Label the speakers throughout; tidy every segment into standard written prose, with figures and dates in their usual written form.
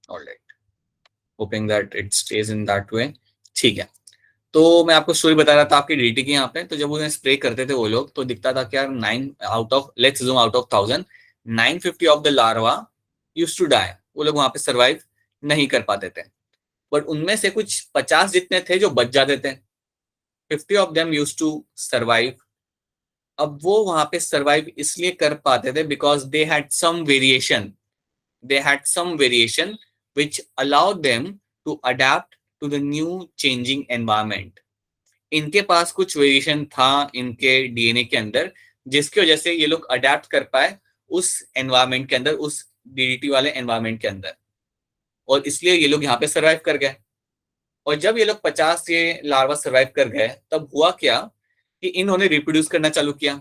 Speaker 1: Alright, hoping that it stage in that way. ठीक है, तो मैं आपको स्टोरी बता रहा था आपकी डीटी की यहाँ पे। तो जब उन्हें स्प्रे करते थे वो लोग, तो दिखता था कि यार 9 out of, let's assume out of 1000, 950 of the larva used to die. वो लोग वहां पे सरवाइव नहीं कर पाते थे, बट उनमें से कुछ 50 जितने थे जो बच जाते थे। 50 of them used to survive. अब वो वहां पे सरवाइव इसलिए कर पाते थे because they had some variation, they had some variation which allowed them to adapt to the new changing environment. इनके पास कुछ वेरिएशन था इनके डीएनए के अंदर, जिसकी वजह से ये लोग अडेप्ट कर पाए उस एनवायरमेंट के अंदर, उस डीडीटी वाले एनवायरमेंट के अंदर, और इसलिए ये लोग यहाँ पे सरवाइव कर गए। और जब ये लोग 50 ये लार्वा सरवाइव कर गए, तब हुआ क्या कि इन्होंने रिप्रोड्यूस करना चालू किया।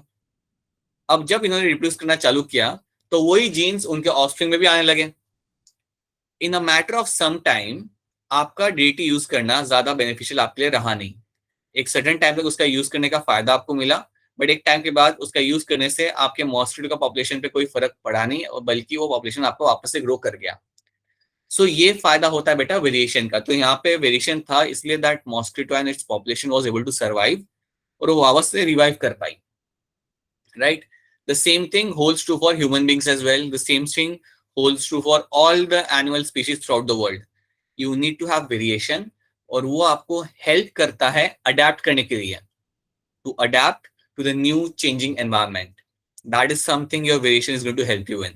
Speaker 1: अब जब इन्होंने रिप्रोड्यूस करना चालू किया, तो वही जीन्स उनके ऑफस्प्रिंग में भी आने लगे। In a matter of some time आपका डीटी यूज करना ज्यादा बेनिफिशियल आपके लिए रहा नहीं। एक सर्टेन टाइम तक उसका यूज करने का फायदा आपको मिला, बट एक टाइम के बाद उसका यूज करने से आपके मॉस्किटो का पॉपुलेशन पे कोई फर्क पड़ा नहीं, और बल्कि वो पॉपुलेशन आपको वापस से ग्रो कर गया। सो ये फायदा होता है बेटा वेरिएशन का। तो यहाँ पे वेरिएशन था, इसलिए that mosquito and its population was able to survive, और वो वापस से रिवाइव कर पाई, right. The same thing holds true for human beings as well. The same thing holds true for all the animal species throughout the world. You need to have variation, और वो आपको help करता है adapt करने के लिए, to adapt to the new changing environment. That is something your variation is going to help you in,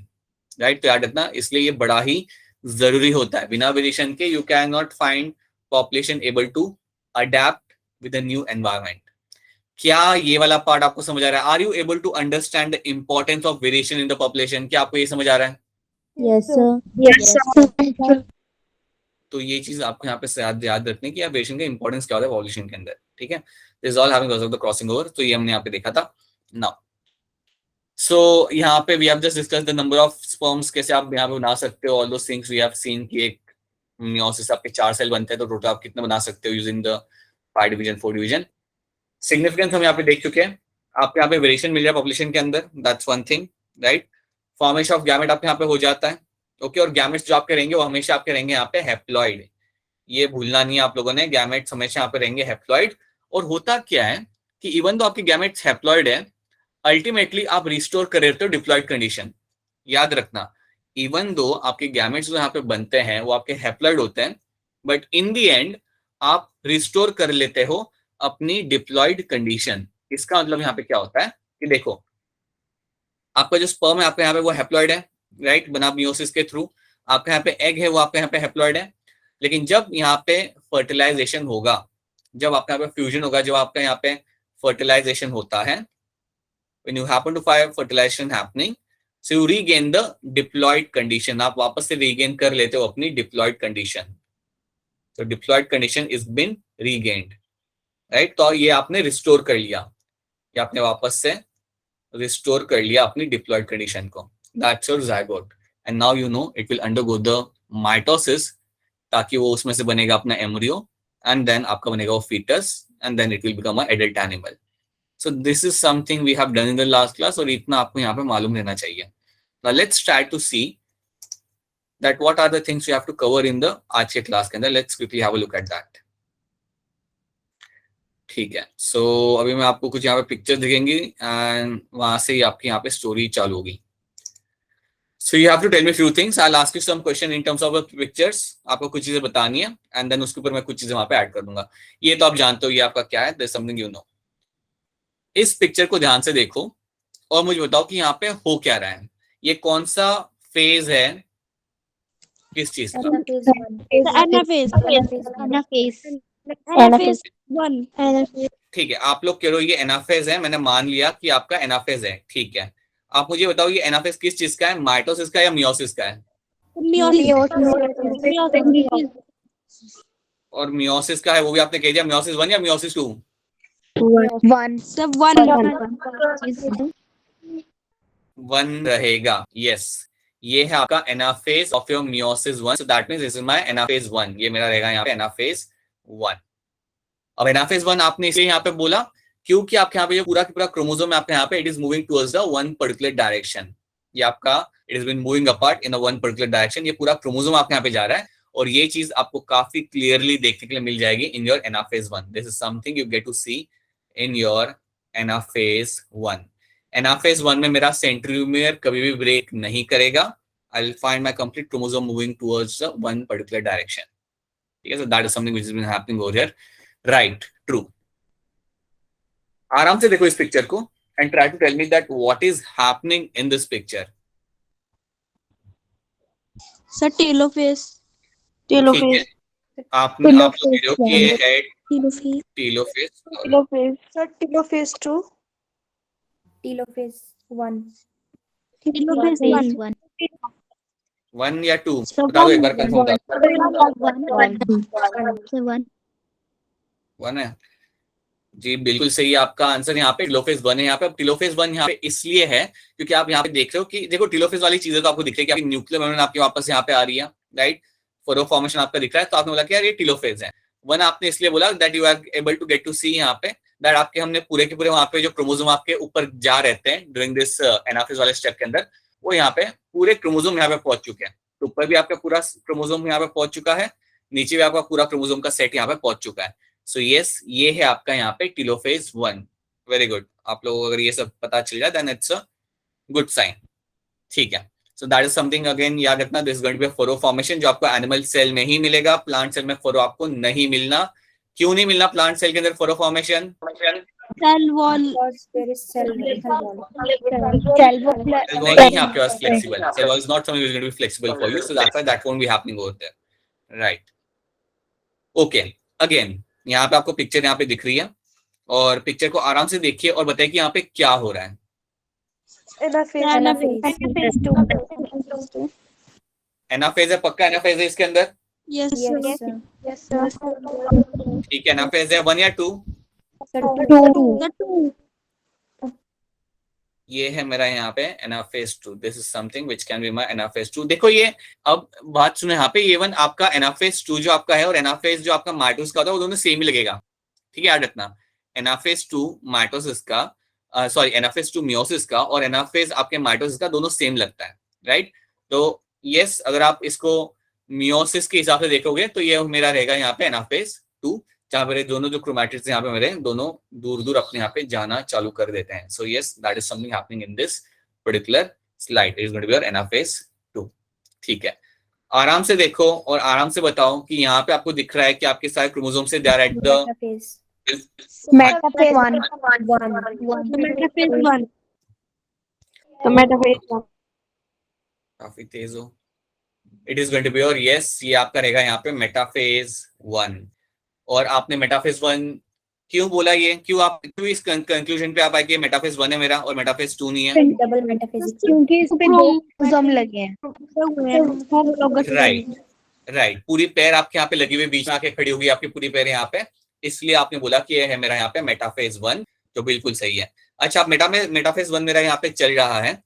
Speaker 1: right? तो याद रखना, इसलिए ये बड़ा ही जरूरी होता है। बिना वेरिएशन के you cannot find population able to adapt with the new environment. क्या ये वाला पार्ट आपको समझ आ रहा है? Are you able to understand the importance of variation in the population? क्या आपको ये समझ आ रहा है?
Speaker 2: Yes sir.
Speaker 1: तो ये चीज आपको यहाँ पे याद रखने की, वेरिएशन का इंपॉर्टेंस क्या होता है पॉपुलेशन के अंदर, ठीक है। This is all having because of the crossing over. तो ये हमने यहाँ पे देखा था। नाउ सो यहाँ पे we have just discuss the number of sperms, कैसे आप यहाँ पे बना सकते हो। All those things we have seen कि एक मियोसिस आपके 4 सेल बनते हैं, तो टोटल आप कितने बना सकते हो using the 5 division 4 division. Significance हम यहाँ पे देख चुके हैं। आपको यहाँ पे वेरिएशन मिल रहा है पॉपुलेशन के अंदर, that's one thing, right. Formation of gamete आपके यहाँ पे हो जाता है, ओके। और गैमेट्स जो आपके रहेंगे वो हमेशा आपके रहेंगे यहाँ पे हैप्लॉइड। ये भूलना नहीं है आप लोगों ने, गैमेट्स हमेशा यहाँ पे रहेंगे हैप्लॉइड। और होता क्या है कि इवन तो आपके गैमेट्स हैप्लॉइड है, अल्टीमेटली आप रिस्टोर कर रहे हो डिप्लॉइड कंडीशन। याद रखना, इवन दो आपके गैमेट्स जो यहाँ पे बनते हैं वो आपके हैप्लॉइड होते हैं, बट इन दी एंड आप रिस्टोर कर लेते हो अपनी डिप्लॉइड कंडीशन। इसका मतलब यहाँ पे क्या होता है कि देखो, आपका जो स्पर्म है आपके यहाँ पे वो हैप्लॉइड है, राइट, बना मियोसिस के थ्रू। आपके यहाँ पे एग है वो आपके यहाँ पे हैप्लॉइड है। लेकिन जब यहाँ पे फर्टिलाइजेशन होगा, जब आपके यहाँ पे फ्यूजन होगा, जब आपका यहाँ पे फर्टिलाइजेशन होता है, when you happen to find fertilization happening, so you regain the diploid condition. आप वापस से regain कर लेते हो अपनी diploid condition. So diploid condition is been regained, right? तो ये आपने restore कर लिया, ये आपने वापस से restore कर लिया अपनी diploid condition को. That's your zygote. And now you know it will undergo the mitosis, ताकि वो उसमें से बनेगा अपना embryo, and then आपका बनेगा वो fetus, and then it will become an adult animal. So this is something we have done in the last class, और इतना आपको यहाँ पे मालूम रहना चाहिए. Now let's try to see that what are the things we have to cover in the आज के क्लास के अंदर. Let's quickly have a look at that. ठीक है, so अभी मैं आपको कुछ यहाँ पे पिक्चर दिखेंगी, एंड वहां से ही आपकी यहाँ पे स्टोरी चालू होगी. So you have to tell me few things. I'll ask you some question in terms of the pictures. आपको कुछ चीजें बतानी है, and then उसके ऊपर मैं कुछ चीजें वहां पे ऐड कर दूंगा. ये तो आप जानते हो ये आपका क्या है, there's something you know. इस पिक्चर को ध्यान से देखो और मुझे बताओ कि यहाँ पे हो क्या रहा है. ये कौन सा फेज है किस चीज का? ठीक है, आप लोग कह रहे हो ये एनाफेज है, मैंने मान लिया कि आपका एनाफेज है, ठीक है. आप मुझे बताओ ये एनाफेज किस चीज का है, माइटोसिस का या मियोसिस का है? और मियोसिस का है वो भी आपने कह दिया, मियोसिस 1 या मियोसिस 2? 1 रहेगा, यस. ये है आपका anaphase of your meiosis 1, so that means this is my anaphase 1. ये मेरा रहेगा यहाँ पे एनाफेज 1. अब एनाफेज 1 आपने इसलिए यहाँ पे बोला क्योंकि आपके यहाँ पे जो पूरा पूरा क्रोमोसोम आपके यहाँ पे it is moving towards the one particular direction. ये आपका it is been moving apart in one particular direction, ये पूरा क्रोमोसोम आपके यहाँ पे जा रहा है, और ये चीज आपको काफी क्लियरली देखने के लिए मिल जाएगी in your anaphase 1. This is something you get to see in your anaphase 1. Anaphase 1 में मेरा सेंट्रोमियर कभी भी ब्रेक नहीं करेगा. I will find my complete chromosome moving towards one particular direction. ठीक है, so that is something which is been happening over here. Right, true. आराम से देखो इस पिक्चर को and try to tell me that what is happening in this picture.
Speaker 3: Sir टेलोफेस
Speaker 1: ठीक है, आपने आप लोग वीडियो किए है
Speaker 3: टेलोफेस
Speaker 1: टीलोफेस.
Speaker 3: सर टेलोफेस 2
Speaker 2: टेलोफेज 1
Speaker 3: टेलोफेस 1
Speaker 1: 1 या 2 बता दो एक बार कंफर्म बता. 1 है जी, बिल्कुल सही है आपका आंसर. यहाँ पे टिलोफेज 1 है. यहाँ पे अब टिलोफेज 1 यहाँ पे इसलिए है क्योंकि आप यहाँ पे देख रहे हो कि देखो टिलोफेज वाली चीजें तो आपको दिख रही है कि आपकी न्यूक्लियर मेम्ब्रेन आपके वापस यहाँ पे आ रही है, राइट. फोरो फॉर्मेशन आपका दिख रहा है, तो आपने बोला कि यार ये टिलोफेज है. 1 आपने इसलिए बोला that you are able to get to see यहाँ पे दैट आपके हमने पूरे के पूरे वहां पे जो क्रोमोसोम आपके ऊपर जा रहते हैं ड्यूरिंग दिस एनाफेज वाले स्टेप के अंदर, वो यहाँ पे पूरे क्रोमोसोम यहाँ पे पहुंच चुके हैं. तो ऊपर भी आपका पूरा क्रोमोसोम यहाँ पे पहुंच चुका है, नीचे भी आपका पूरा क्रोमोसोम का सेट यहाँ पे पहुंच चुका है. सो यस, ये है आपका यहाँ पे टिलोफेज 1. Very good. आप लोगों को अगर ये सब पता चल जाए then it's a good sign. ठीक है, so that is something again याद रखना, this going to be furrow formation जो आपको एनिमल सेल में ही मिलेगा. प्लांट सेल में फोरो आपको नहीं मिलना. क्यों नहीं मिलना प्लांट सेल के अंदर furrow formation?
Speaker 3: Cell wall
Speaker 2: cell
Speaker 1: wall नहीं है आपके पास flexible. Cell wall is not something which is going to be flexible for you, so that's why that won't be happening over there. Right. Okay. Again, यहाँ पे आपको picture यहाँ पे दिख रही है और पिक्चर को आराम से देखिए और बताइए कि यहाँ पे क्या हो रहा है. एनाफेज है, पक्का एनाफेज है इसके अंदर.
Speaker 3: यस सर
Speaker 1: ठीक है, एनाफेज है 1 या 2. ये है मेरा यहाँ पे anaphase 2. This is something which can be my anaphase 2. देखो ये अब बात सुनो यहाँ पे, ये 1 आपका एनाफेज 2 जो आपका है और एनाफेज जो आपका माइटोसिस का होता है वो दोनों सेम ही लगेगा. ठीक है, याद रखना. एनाफेज 2 माइटोसिस का सॉरी एनाफेज 2 मियोसिस का और एनाफेज आपके माइटोसिस का दोनों सेम लगता है, राइट. तो यस, अगर आप इसको मियोसिस के हिसाब से देखोगे तो ये मेरा रहेगा यहाँ पे एनाफेज 2, जहां पर दोनों जो क्रोमैटिड्स यहाँ पे मेरे दोनों दूर दूर अपने यहाँ पे जाना चालू कर देते हैं. So yes, that is something happening in this particular slide. It is going to be your anaphase 2. ठीक है, आराम से देखो और आराम से बताओ कि यहाँ पे आपको दिख रहा है कि आपके सारे क्रोमोसोम से they are at the
Speaker 2: metaphase 1
Speaker 1: काफी तेज हो. It is going to be your yes, ये आपका रहेगा यहाँ पे मेटाफेज 1. और आपने मेटाफेज 1 क्यों बोला, ये क्यों आप क्यों इस कंक्लूजन पे आप आए कि मेटाफेज 1 है मेरा और मेटाफेज 2 नहीं है?
Speaker 2: डबल मेटाफेज
Speaker 3: क्योंकि इस पे 2 क्रोमोसोम लगे हैं.
Speaker 1: राइट राइट, पूरी पैर आपके यहाँ पे लगी हुई, बीच में आके खड़ी होगी आपकी पूरी पैर यहाँ पे, इसलिए आपने बोला कि ये है मेरा यहाँ पे मेटाफेज 1, जो बिल्कुल सही है. अच्छा, आप मेटाफेज 1 मेरा यहाँ पे चल रहा है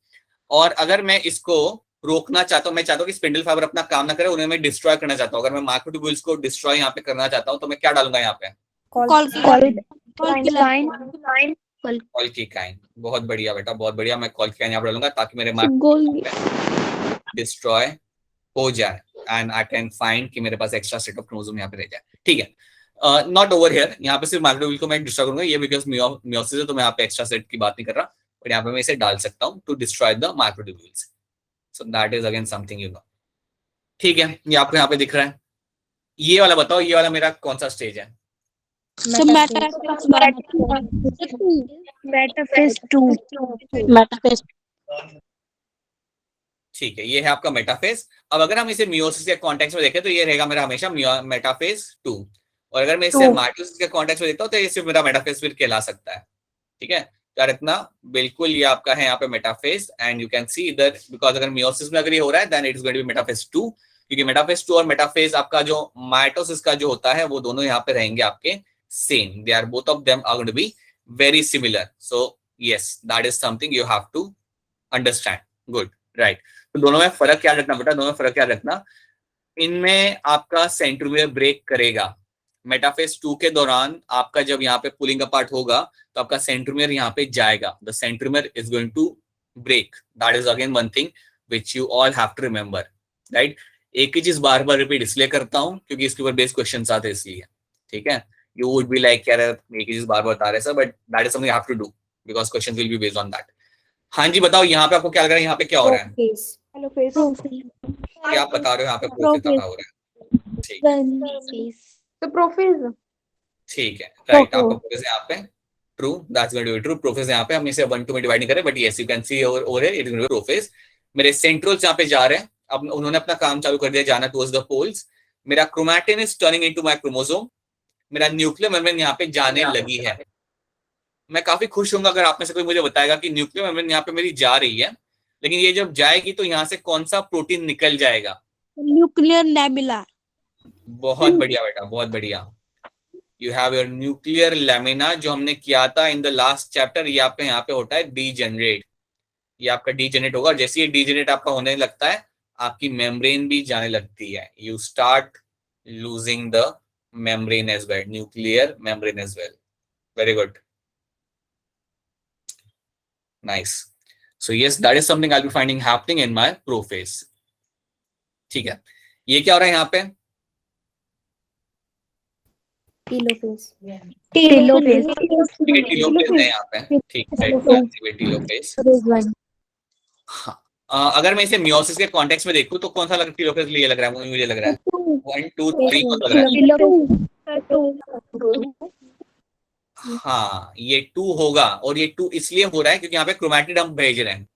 Speaker 1: और अगर मैं इसको रोकना चाहता हूँ, मैं चाहता हूँ कि स्पिंडल फाइबर अपना काम ना करे, उन्हें मैं डिस्ट्रॉय करना चाहता हूँ. अगर मैं माइक्रोट्यूब्यूल्स को डिस्ट्रॉय यहाँ पे करना चाहता हूँ तो मैं क्या डालूंगा यहाँ पे? कॉलकीकाइन. बहुत बढ़िया बेटा, बहुत बढ़िया. मैं कॉलकीकाइन यहाँ पे डालूंगा ताकि मेरे डिस्ट्रॉय हो जाए एंड आई कैन फाइंड कि मेरे पास एक्स्ट्रा सेट ऑफ क्रोमोसोम यहाँ पे रह जाए. ठीक है, नॉट ओवर हियर. यहाँ पे सिर्फ माइक्रोट्यूब्यूल को मैं डिस्ट्रॉय करूंगा, ये बिकॉज मियोसिस है तो मैं यहाँ पे एक्स्ट्रा सेट की बात नहीं कर रहा, और यहाँ पे मैं इसे डाल सकता हूँ to destroy the microtubules. So that is again something you know. ठीक है, ये आपको यहाँ पे दिख रहा है. ये वाला बताओ, ये वाला मेरा कौन सा स्टेज है?
Speaker 3: मेटाफेज 2.
Speaker 1: ठीक है, ये है आपका मेटाफेज. अब अगर हम इसे मियोसिस के कॉन्टेक्स्ट में देखें तो ये रहेगा मेरा हमेशा मेटाफेज 2, और अगर मैं इसे माइटोसिस के कॉन्टेक्स्ट में देखता हूँ तो ये सिर्फ मेरा मेटाफेज फिर कहला सकता है. ठीक है, यार इतना बिल्कुल ये आपका है यहाँ पे मेटाफेज, एंड यू कैन सी इधर बिकॉज अगर मियोसिस में अगर ये हो रहा है then it is going to be metaphase 2, क्योंकि मेटाफेज 2 और मेटाफेज आपका जो माइटोसिस का जो होता है वो दोनों यहाँ पे रहेंगे आपके same. They are both of them are going to be very similar. So yes, that is something you have to understand. Good, right. तो दोनों में फर्क क्या रखना बेटा, दोनों में फर्क क्या रखना, इनमें आपका सेंट्रोमियर ब्रेक करेगा. मेटाफेज 2 के दौरान आपका जब यहाँ पे पुलिंग अपार्ट होगा तो आपका सेंट्रोमियर यहाँ पे जाएगा. The centromere is going to break. That is again one thing which you all have to remember, right? एक ही चीज बार बार रिपीट इसलिए करता हूँ क्योंकि इसके ऊपर बेस्ड क्वेश्चंस आते हैं इसलिए, ठीक है? You would be like यार एक ही चीज बार बार बता रहे sir, but that is something you have to do because questions will be based on that. हाँ जी बताओ, यहाँ पे आपको क्या लग रहा है, यहाँ पे क्या हो रहा है?
Speaker 2: Prophase.
Speaker 1: क्या आप बता रहे हो यहाँ पे प्रोफेस का हो रहा है? ठीक है,
Speaker 3: तो प्रोफेज
Speaker 1: ठीक है, राइट. आपका प्रोफेस यहाँ पे true, that's going to be true. Prophase यहाँ पे हम इसे 1 2 में डिवाइड नहीं करें, but yes you can see over here it is prophase. मेरे सेंट्रोल्स यहाँ पे जा रहे हैं, अब उन्होंने अपना काम चालू कर दिया जाना टुवर्ड्स द पोल्स. मेरा chromatin is turning into my chromosome. मेरा न्यूक्लियर मेम्ब्रेन यहाँ पे जाने लगी है. मैं काफी खुश हूंगा अगर आप में से कोई मुझे बताएगा कि न्यूक्लियर मेम्ब्रेन यहाँ पे मेरी जा रही है, लेकिन ये जब जाएगी तो यहाँ से कौन सा प्रोटीन निकल जाएगा?
Speaker 3: Nuclear lamina.
Speaker 1: बहुत बढ़िया बेटा, बहुत बढ़िया. You have your nuclear lamina जो हमने किया था इन द लास्ट चैप्टर. ये आपका यहाँ पे होता है डीजेनरेट. ये आपका डीजेनरेट होगा. जैसे ये डीजेनरेट आपका होने लगता है, आपकी मेम्ब्रेन भी जाने लगती है. You start losing the membrane as well, nuclear membrane as well. Very good, nice. So yes, that is something I will be finding happening in my prophase. ठीक है, ये क्या हो रहा है यहाँ पे?
Speaker 2: Telophase.
Speaker 3: टेलोफेज.
Speaker 1: टीलोफेज है यहाँ पे. ठीक है, टीलोफेज. हाँ, अगर मैं इसे मियोसिस के कॉन्टेक्स्ट में देखूं तो कौन सा टीलोफेज लिए लग रहा है? मुझे लग रहा है 1 2 3 कौन सा लग रहा है? हाँ, ये 2 होगा, और ये 2 इसलिए हो रहा है क्योंकि यहाँ पे क्रोमैटिड हम भेज रहे हैं.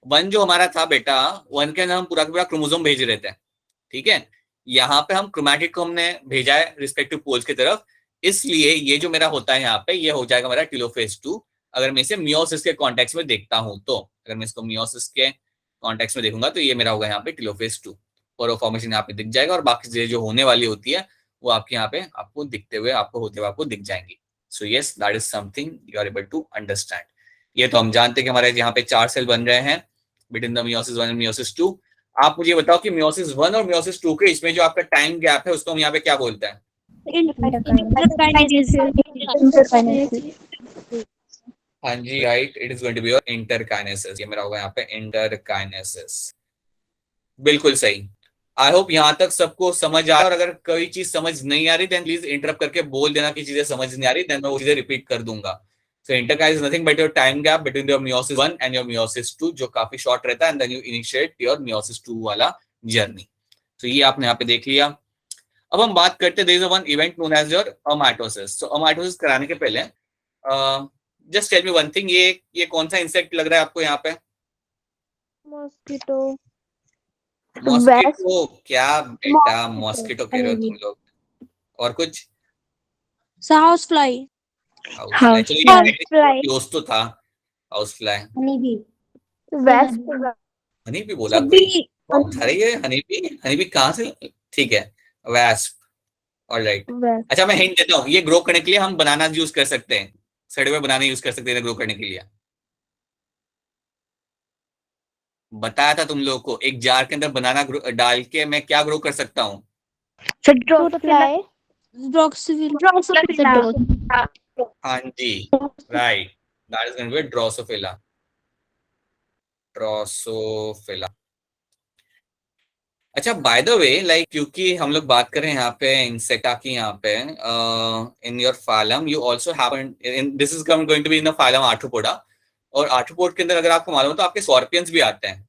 Speaker 1: 1 जो हमारा था बेटा, 1 के अंदर हम पूरा का पूरा क्रोमोसोम भेज रहे थे, ठीक है? यहाँ पे हम क्रोमैटिड को हमने भेजा है रिस्पेक्टिव पोल्स की तरफ, इसलिए ये जो मेरा होता है यहाँ पे, ये हो जाएगा मेरा टेलोफेज 2. अगर मैं इसे मियोसिस के कॉन्टेक्स्ट में देखता हूँ तो, अगर मैं इसको मियोसिस के कॉन्टेक्स्ट में देखूंगा तो ये मेरा होगा यहाँ पे टेलोफेज 2. और फॉर्मेशन यहाँ पे दिख जाएगा, और बाकी चीजें जो होने वाली होती है वो आपके यहाँ पे आपको दिखते हुए, आपको होते हुए आपको दिख जाएंगी. So yes, that is something you are able to understand. ये तो हम जानते हैं कि हमारे यहाँ पे 4 सेल बन रहे हैं between the meiosis 1 and meiosis 2. आप मुझे बताओ कि मियोसिस 1 और मियोसिस 2 के इसमें जो आपका टाइम गैप है उसको हम यहाँ पे क्या बोलते हैं? हाँ जी, right, it is going to be your interkinesis. ये मेरा होगा यहाँ पे इंटरकाइनेसिस. बिल्कुल सही. आई होप यहाँ तक सबको समझ आ रहा है, और अगर कोई चीज समझ नहीं आ रही देन प्लीज इंटरप्ट करके बोल देना कि चीजें समझ नहीं आ रही, देन मैं वो चीजें रिपीट कर दूंगा. So interkainase is nothing but your time gap between your meiosis 1 and your meiosis 2, जो काफी शॉर्ट रहता है, and then you initiate your meiosis 2 वाला जर्नी. So ये आपने यहाँ पे देख लिया. अब हम बात करते हैं, there is one event known as your amitosis. So amitosis कराने के पहले just tell me one thing, ये कौन सा इंसेक्ट लग रहा है आपको यहाँ पे?
Speaker 3: मॉस्किटो.
Speaker 1: मॉस्किटो? क्या बेटा मॉस्किटो कह रहे हो तुम लोग? और कुछ?
Speaker 3: House fly.
Speaker 1: House fly close तो था. House fly.
Speaker 2: Honeybee.
Speaker 1: हनी भी बोला कोई? अरे ये हनी भी कहाँ से? ठीक है, वैस्प. ऑलराइट. अच्छा, मैं हिंट देता हूँ, ये ग्रो करने के लिए हम बनाना यूज कर सकते हैं, सड़े हुए बनाने यूज कर सकते हैं ग्रो करने के लिए. बताया था तुम लोगों को, एक जार के अंदर बनाना डाल के मैं क्या ग्रो कर सकता हूँ? हाँ जी, right, that is going to be drosophila. Drosophila. अच्छा, बाय द वे, लाइक क्योंकि हम लोग बात कर रहे हैं यहाँ पे इंसेक्टा की, यहाँ पे in your phylum you also have, this is going to be in the phylum arthropoda, और आर्थ्रोपोड के अंदर अगर आपको मालूम हो तो आपके स्कॉर्पियंस भी आते हैं.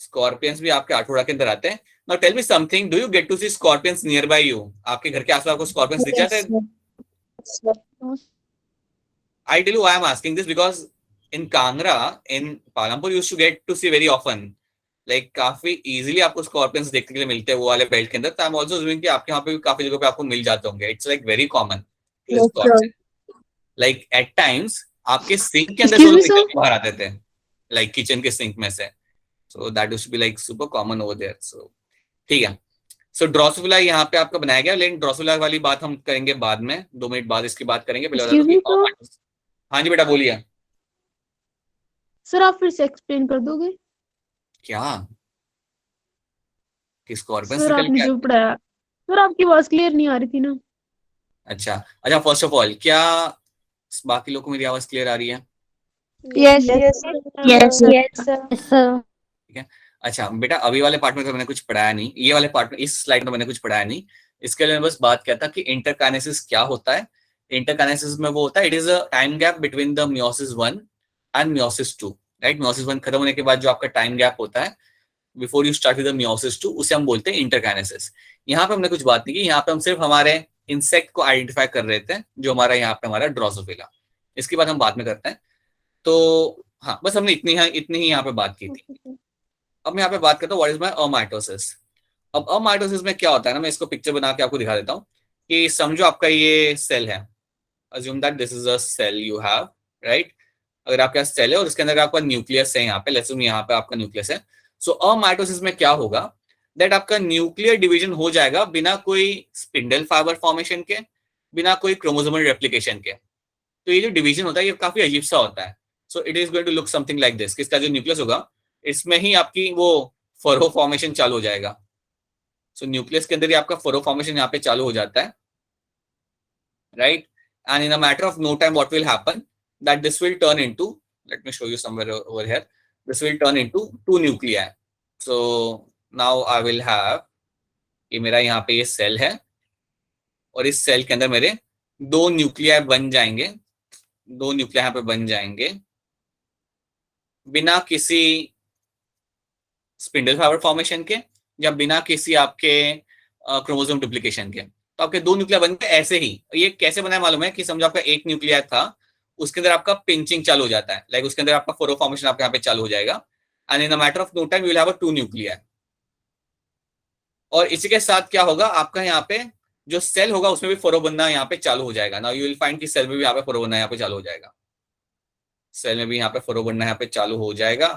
Speaker 1: स्कॉर्पियंस भी आपके आर्थ्रोपोडा के अंदर आते हैं. Now tell me something, do you get to see scorpions nearby you? आपके घर के आसपास आपको स्कॉर्पियंस दिख जाते हैं? I tell you why I'm asking this, because in Kangra, in Palampur, you used to get to see very often. Like काफी easily आपको स्कॉर्पियंस देखने के लिए मिलते हैं वो वाले बेल्ट के अंदर. तो I'm also assuming कि आपके यहाँ पे भी काफी जगह पे आपको मिल जाते होंगे. It's like very common. Like at times आपके सिंक के अंदर से निकल के बाहर आते थे, like किचन के सिंक में से. So that used to be like super common over there. So ठीक है. सो ड्रोसोफिला यहाँ पे आपका बनाया गया, लेकिन ड्रोसोफिला वाली बात हम करेंगे बाद में, 2 मिनट बाद इसकी बात करेंगे. हाँ जी बेटा बोलिए.
Speaker 3: सर आप फिर से एक्सप्लेन कर दोगे
Speaker 1: क्या? कि स्कॉर्पियंस
Speaker 3: सर? आपने जो पढ़ाया सर, आपकी आवाज क्लियर नहीं आ रही थी ना.
Speaker 1: अच्छा, फर्स्ट ऑफ ऑल क्या बाकी लोगों को मेरी आवाज क्लियर आ रही है?
Speaker 3: Yes.
Speaker 2: Yes.
Speaker 3: Yes.
Speaker 2: Yes, sir.
Speaker 3: Sir.
Speaker 1: ठीक है। अच्छा बेटा, अभी वाले पार्ट में तो मैंने कुछ पढ़ाया नहीं, ये वाले पार्ट में, इस स्लाइड में मैंने कुछ पढ़ाया नहीं। इसके लिए मैं बस बात किया था कि इंटरकाइनेसिस क्या होता है। इंटरकाइनेसिस में वो होता है, it is a time gap between the meiosis 1 and meiosis 2, right. Meiosis 1 खत्म होने के बाद जो आपका टाइम गैप होता है before you start with the meiosis 2, उसे हम बोलते हैं इंटरकाइनेसिस। यहाँ पे हमने कुछ बात नहीं की, यहाँ पे हम सिर्फ हमारे इंसेक्ट को आइडेंटिफाई कर रहे थे, जो हमारा यहाँ पे हमारा ड्रोसोफिला। इसके बाद हम बाद में करते हैं। तो हाँ, बस हमने इतनी ही यहाँ पे बात की थी। अब मैं यहाँ पे बात करता हूँ व्हाट इज माय अमाइटोसिस। अब अमाइटोसिस में क्या होता है ना, मैं इसको पिक्चर बना के आपको दिखा देता हूँ कि समझो आपका ये सेल है, assume that this is a cell you have, right. अगर आपके पास सेल है और उसके अंदर आपका न्यूक्लियस है, यहाँ पे लेट्स अज्यूम यहाँ पे आपका न्यूक्लियस है। सो अमाइटोसिस में क्या होगा, दैट आपका न्यूक्लियर डिवीजन हो जाएगा बिना कोई स्पिंडल फाइबर फॉर्मेशन के, बिना कोई क्रोमोसोमल रेप्लिकेशन के। तो ये जो डिवीजन होता है ये काफी अजीब सा होता है। So it is going to look something like this, किसका जो न्यूक्लियस होगा इसमें ही आपकी वो फरो फॉर्मेशन चालू हो जाएगा। सो न्यूक्लियस के अंदर ही आपका फरो फॉर्मेशन यहाँ पे चालू हो जाता है, right. And in a matter of no time what will happen, that this will turn into, let me show you somewhere over here, this will turn into two nuclei. So now I will have, ये मेरा यहाँ पे ये cell है और इस cell के अंदर मेरे दो न्यूक्लियाई बन जाएंगे, दो न्यूक्लियाई यहाँ पे बन जाएंगे बिना किसी स्पिंडल फाइबर फॉर्मेशन के या बिना किसी आपके क्रोमोसोम डुप्लीकेशन के। तो आपके दो न्यूक्लिया बन गए ऐसे ही। ये कैसे बना है मालूम है, कि समझो आपका एक न्यूक्लिया था, उसके अंदर आपका पिंचिंग चालू हो जाता है, लाइक उसके अंदर आपका फोरो फॉर्मेशन आपके यहाँ पे चालू हो जाएगा, and in a matter of no time you will have a two nuclei. और इसी के साथ क्या होगा, आपका यहाँ पे जो सेल होगा उसमें भी फोरो बनना यहाँ पे चालू हो जाएगा। नाउ यू विल फाइंड कि सेल में भी यहाँ पे फोरो बनना यहाँ पे चालू हो जाएगा, सेल में भी यहाँ पे फोरो बनना यहाँ पे चालू हो जाएगा,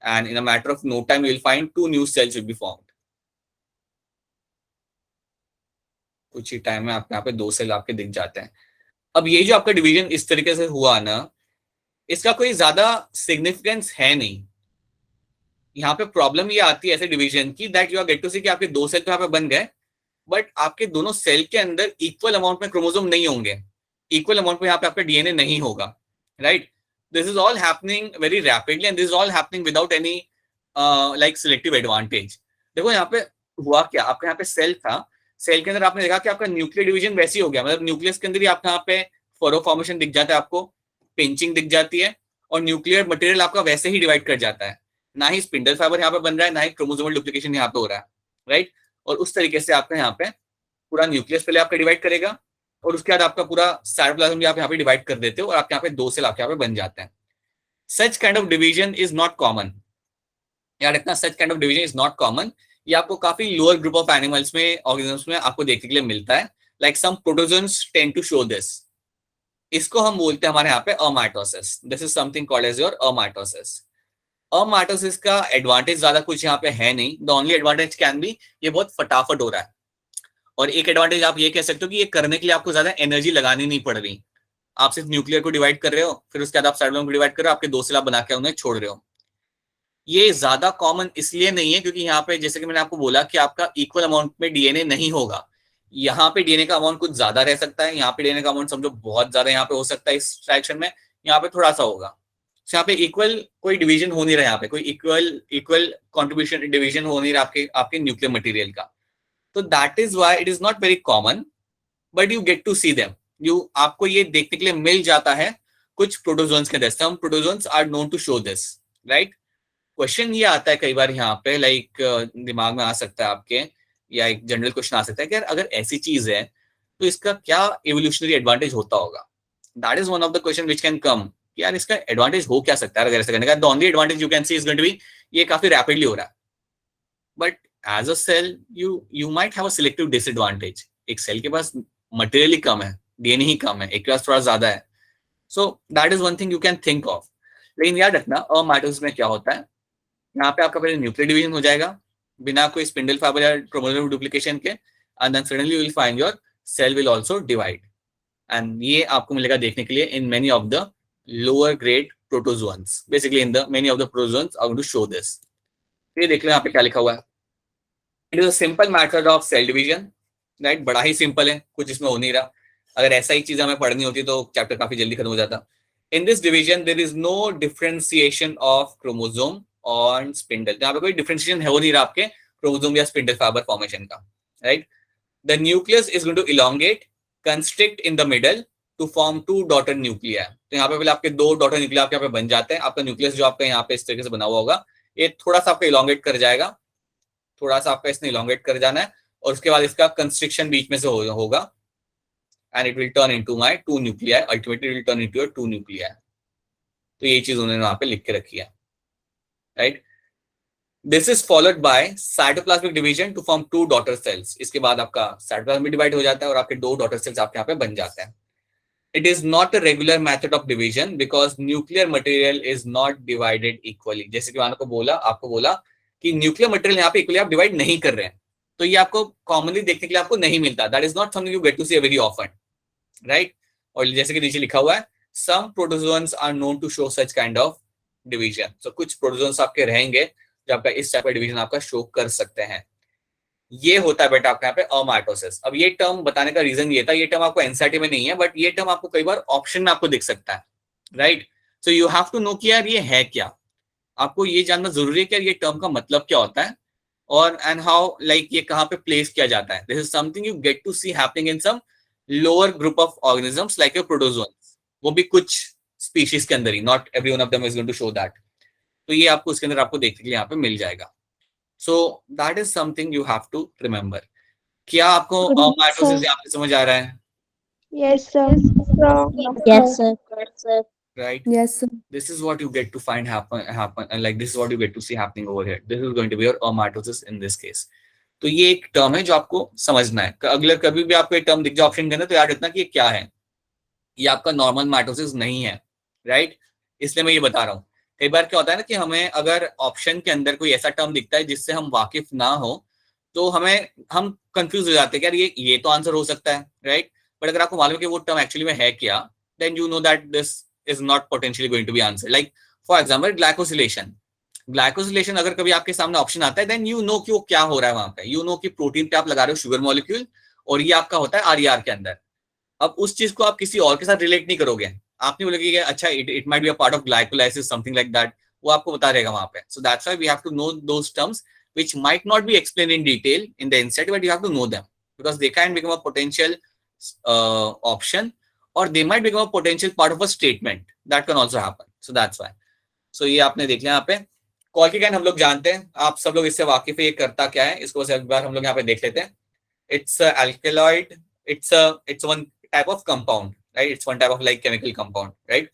Speaker 1: and in a matter of no time you will find two new cells will be formed. कुछ ही टाइम में आपके यहाँ पे दो सेल आपके दिख जाते हैं। अब ये जो आपका डिवीजन इस तरीके से हुआ ना, इसका कोई ज्यादा सिग्निफिकेंस है नहीं। यहाँ पे प्रॉब्लम ये आती है ऐसे डिवीजन की, that you are get to see कि आपके दो सेल तो यहाँ पे बन गए, बट आपके दोनों सेल के अंदर इक्वल अमाउंट में क्रोमोसोम नहीं होंगे, इक्वल अमाउंट में यहाँ पे आपका डीएनए नहीं होगा, right. This is all happening very rapidly and this is all happening without any like selective advantage. देखो यहाँ पे हुआ क्या, आपका यहाँ पे सेल था, सेल के अंदर आपने देखा कि आपका न्यूक्लियर डिवीजन वैसे ही हो गया, मतलब न्यूक्लियस के अंदर ही आपका यहाँ पे फोरो फॉर्मेशन दिख जाता है, आपको पिंचिंग दिख जाती है, और न्यूक्लियर मटेरियल आपका वैसे ही डिवाइड कर जाता है। ना ही स्पिंडल फाइबर यहाँ पे बन रहा है, ना ही क्रोमोसोमल डुप्लीकेशन यहाँ पे हो रहा है, राइट। और उस तरीके से आपका यहाँ पे पूरा न्यूक्लियस पहले आपका डिवाइड करेगा, और उसके बाद आपका पूरा साइटोप्लाज्म भी आप यहाँ पे डिवाइड कर देते हो, और आपके यहाँ पे दो सेल आपके यहाँ पे बन जाते हैं। Such kind of division is not common, यार इतना such kind of division is not common. ये आपको काफी लोअर ग्रुप ऑफ एनिमल्स में, ऑर्गेनिजम्स में आपको देखने के लिए मिलता है, like some protozoans tend to show this. इसको हम बोलते हैं हमारे यहाँ पे amitosis. This is something called as your amitosis. Amitosis का एडवांटेज ज्यादा कुछ यहाँ पे है नहीं, the only advantage can be ये बहुत फटाफट हो रहा है, और एक एडवांटेज आप ये कह सकते हो कि ये करने के लिए आपको ज्यादा एनर्जी लगानी नहीं पड़ रही। आप सिर्फ न्यूक्लियर को डिवाइड कर रहे हो, फिर उसके बाद आप साइटोप्लाज्म को डिवाइड कर रहे हो, आपके दो सेल आप बना के उन्हें छोड़ रहे हो। ये ज्यादा कॉमन इसलिए नहीं है क्योंकि यहाँ पे जैसे कि मैंने आपको बोला कि आपका इक्वल अमाउंट में डीएनए नहीं होगा। यहाँ पे डीएनए का अमाउंट कुछ ज्यादा रह सकता है, यहाँ पे डीएनए का अमाउंट समझो बहुत ज्यादा यहाँ पे हो सकता है इस फ्रैक्शन में, यहाँ पे थोड़ा सा होगा। तो यहाँ पे इक्वल कोई डिवीजन हो नहीं रहा, यहाँ पे कोई इक्वल कॉन्ट्रीब्यूशन डिवीजन हो नहीं रहा आपके न्यूक्लियर मटेरियल का। तो that is why it is not very common, but you get to see them. आपको ये देखने के लिए मिल जाता है कुछ प्रोटोजोन्स के अंदर। Some protozoans are known to show this, right. Question ये आता है कई बार यहाँ पे, लाइक दिमाग में आ सकता है आपके, या एक जनरल क्वेश्चन आ सकता है कि यार अगर ऐसी चीज है तो इसका क्या एवोल्यूशनरी एडवांटेज होता होगा। That is one of the question which can come, यार इसका एडवांटेज हो क्या सकता है अगर ऐसा करने का। The only advantage you can see is going to be ये काफी रैपिडली हो रहा है, but as a cell you might have a selective disadvantage. एक सेल के पास मटेरियल ही कम है, डीएनए ही कम है, एक के पास थोड़ा ज्यादा है। So that is one thing you can think of. लेकिन याद रखना अमाइटोसिस में क्या होता है, यहाँ पे आपका पहले न्यूक्लियर डिवीजन हो जाएगा बिना कोई स्पिंडल फाइबर या क्रोमोसोम डुप्लीकेशन के, and then suddenly you will find your cell will also divide, and ये आपको मिलेगा देखने के लिए in many of the lower grade protozoans. Basically in the many of the protozoans I want to show this. ये देख लो यहाँ पे क्या लिखा हुआ है, it is a simple method of cell division, right. बड़ा ही सिंपल है, कुछ इसमें हो नहीं रहा। अगर ऐसा ही चीज हमें पढ़नी होती तो चैप्टर काफी जल्दी खत्म हो जाता। In this division there is no differentiation of chromosome और स्पिंडल। यहाँ पे कोई डिफरेंशिएशन हो नहीं रहा आपके क्रोमोसोम या स्पिंडल फाइबर फॉर्मेशन का, right. The nucleus is going to elongate, constrict in the middle to form 2 daughter nuclei. तो यहाँ पे पहले आपके 2 डॉटर न्यूक्लिया आपके यहाँ पे बन जाते हैं। आपका न्यूक्लियस जो आपका यहाँ पे इस तरीके से बना हुआ होगा, ये थोड़ा सा आपका इलोंगेट कर जाएगा, थोड़ा सा आपका इसने इलोंगेट कर जाना है, और उसके बाद इसका कंस्ट्रिक्शन बीच में से होगा, and it will turn into my 2 nuclei. Ultimately it will turn into your 2 nuclei. तो ये चीज उन्होंने वहां पे लिख के रखी है, right. This is followed by cytoplasmic division to form 2 daughter cells. इसके बाद आपका साइटोप्लाज्म डिवाइड हो जाता है और आपके 2 डॉटर सेल्स आपके यहाँ पे बन जाते हैं। It is not a regular method of division because nuclear material is not divided equally. जैसे कि मैंने आपको बोला कि न्यूक्लियर मटेरियल यहाँ पे इक्वली आप डिवाइड नहीं कर रहे हैं, तो ये आपको कॉमनली देखने के लिए आपको नहीं मिलता। That is not something you get to see very often, right. और जैसे कि नीचे लिखा हुआ है, some protozoans are known to show such kind of division. So कुछ प्रोटोजोन्स आपके रहेंगे जो आपका इस टाइप का डिवीजन आपका शो कर सकते हैं। ये होता है बेटा आपका यहाँ पे अमाइटोसिस। अब ये टर्म बताने का रीजन ये था, ये टर्म आपको एनसीईआरटी में नहीं है, बट ये टर्म आपको कई बार ऑप्शन में आपको दिख सकता है, right. So you have to know कि यार ये है क्या, आपको ये जानना जरूरी है कि यार ये टर्म का मतलब क्या होता है और एंड हाउ लाइक ये कहाँ पे प्लेस किया जाता है। This is something you get to see happening in some lower group of organisms like your protozoans, वो भी कुछ स्पीशीज के अंदर ही, not every one of them is going to show that. तो ये आपको उसके अंदर आपको देखने के लिए यहाँ पे मिल जाएगा। So that is something you have to remember. क्या आपको माइटोसिस यहाँ पे समझ आ रहा है?
Speaker 2: Yes, sir.
Speaker 3: Yes, sir.
Speaker 1: Right?
Speaker 2: Yes, sir.
Speaker 1: This is what you get to find happen, and like this is what you get to see happening over here. This is going to be your mitosis in this case. तो ये एक term है जो आपको समझना है। अगले कभी भी आपको एक टर्म दिख जाए ऑप्शन के अंदर तो याद रखना कि ये क्या है, ये आपका नॉर्मल माइटोसिस नहीं है, राइट। इसलिए मैं ये बता रहा हूँ। कई बार क्या होता है ना कि हमें अगर ऑप्शन के अंदर कोई ऐसा टर्म दिखता है जिससे हम वाकिफ ना हो तो हम कंफ्यूज हो जाते हैं कि यार ये तो आंसर हो सकता है, राइट। बट अगर आपको मालूम है कि वो टर्म एक्चुअली में है क्या, then you know that this is not potentially going to be answer. Like for example glycosylation अगर कभी आपके सामने ऑप्शन आता है देन यू नो कि वो क्या हो रहा है वहां पे। यू नो कि प्रोटीन पे आप लगा रहे हो शुगर मॉलिक्यूल और ये आपका होता है आरईआर के अंदर। अब उस चीज को आप किसी और के साथ रिलेट नहीं करोगे, आप नहीं बोलोगे कि अच्छा it might be a part of glycolysis something like that, वो आपको बता रहेगा वहां पे। So that's why we have to know those terms which might not be explained in detail in the NCERT, but you have to know them because they can become a potential option or they might become a potential part of a statement that can also happen. So that's why. So ये आपने देख लिया यहाँ पे। कॉल्किकाइन हम लोग जानते हैं, आप सब लोग इससे वाकिफ है ये करता क्या है, इसको एक बार हम लोग यहाँ पे देख लेते हैं। It's a alkaloid, it's one type of compound, right? It's one type of like chemical compound, right?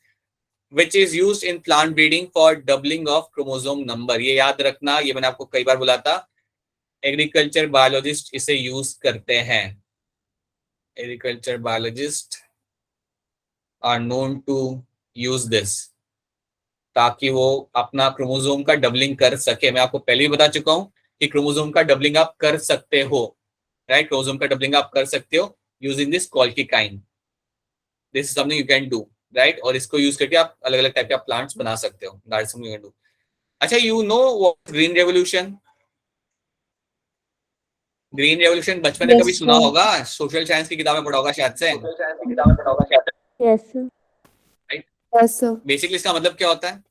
Speaker 1: Which is used in plant breeding for doubling of chromosome number. ये याद रखना, ये मैंने आपको कई बार बोला था, एग्रीकल्चर बायोलॉजिस्ट इसे यूज करते हैं। Agriculture biologist are known to use this ताकि वो अपना क्रोमोसोम का डबलिंग कर सके। मैं आपको पहले भी बता चुका हूं कि क्रोमोसोम का डबलिंग आप कर सकते हो, राइट। क्रोमोसोम का डबलिंग आप कर सकते हो using this colchicine. This is something you can do, right. और इसको यूज करके आप अलग अलग टाइप के प्लांट्स बना सकते हो। That is something you can do. अच्छा, you know what green revolution? Green revolution बचपन में कभी सुना होगा, सोशल साइंस की किताब में पढ़ा होगा शायद से।
Speaker 2: Yes, sir.
Speaker 1: Right?
Speaker 2: Yes, sir.
Speaker 1: Basically इसका मतलब क्या होता है?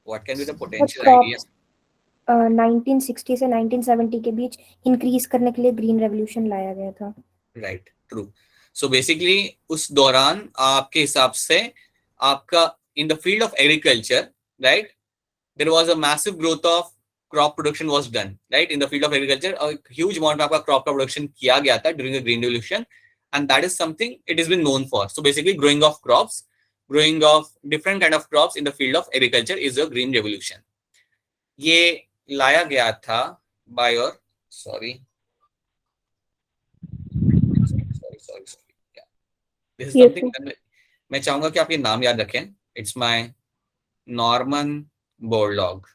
Speaker 1: What can be the potential idea?
Speaker 2: 1960 से 1970 के बीच इंक्रीज करने के लिए ग्रीन रेवोल्यूशन लाया गया था।
Speaker 1: Right, true. सो बेसिकली उस दौरान आपके हिसाब से आपका in the field of agriculture, right, there was a massive growth of crop production was done, right. In the field of agriculture a huge amount में आपका क्रॉप का प्रोडक्शन किया गया था during the green revolution and that is something it is been known for. So basically growing of crops, growing of different kind of crops in the field of agriculture is a green revolution. ये लाया गया था by your sorry this is something मैं चाहूंगा कि आप ये नाम याद रखें। It's my Norman Borlaug.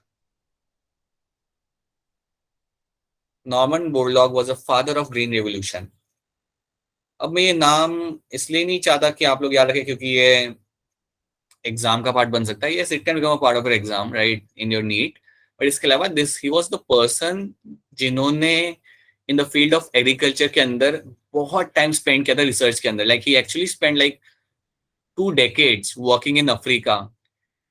Speaker 1: Norman Borlaug was a father of green revolution. अब मैं ये नाम इसलिए नहीं चाहता कि आप लोग याद रखें क्योंकि ये एग्जाम का पार्ट बन सकता है। Yes, it can become a part of your exam, right, in your NEET. But इसके अलावा this he was the person जिन्होंने in the field of agriculture के अंदर बहुत टाइम स्पेंड किया था रिसर्च के अंदर, like he actually spend like 2 decades working in Africa.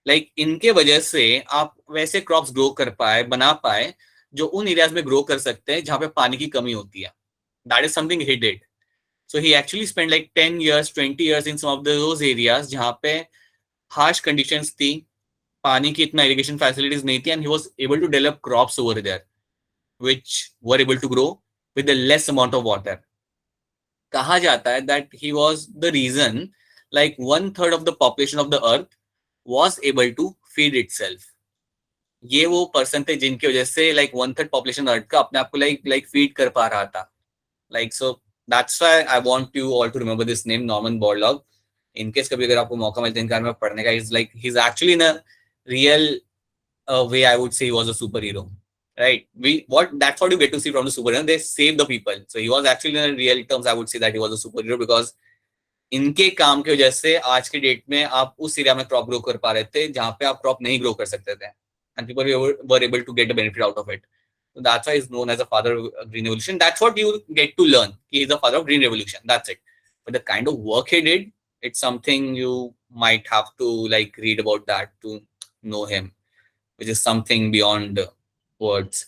Speaker 1: Like इनके वजह से आप वैसे क्रॉप्स ग्रो कर पाए, बना पाए, जो उन एरियाज में ग्रो कर सकते हैं जहां पे पानी की कमी होती है। That is something he did. So he actually spend like 10 years 20 years in some of those areas जहां पे हार्श कंडीशंस थी, पानी की इतना इरिगेशन फैसिलिटीज नहीं थी, and he was able to develop crops over there which were able to grow with the less amount of water. कहा जाता है that he was the reason like 1/3 of the population of the earth was able to feed itself। ये वो person थे जिनकी वजह से like 1/3 population अर्थ का अपने आप को लाइक फीड कर पा रहा था। Like so that's why I want you all to remember this name, Norman Borlaug. In case कभी अगर आपको मौका मिलता है इनके बारे में पढ़ने का, is like he is actually in a real way I would say he was a superhero, right? That's what you get to see from the superhero. They save the people. So he was actually in real terms I would say that he was a superhero because इनके काम की वजह से आज के date में आप उस एरिया में क्रॉप ग्रो कर पा रहे थे जहां पे आप क्रॉप नहीं ग्रो कर सकते थे, and people were able to get the benefit out of it. So that's why he's known as a father of green revolution. That's what you get to learn. He is the father of green revolution. That's it. But the kind of work he did, it's something you might have to like read about that to know him, which is something beyond words.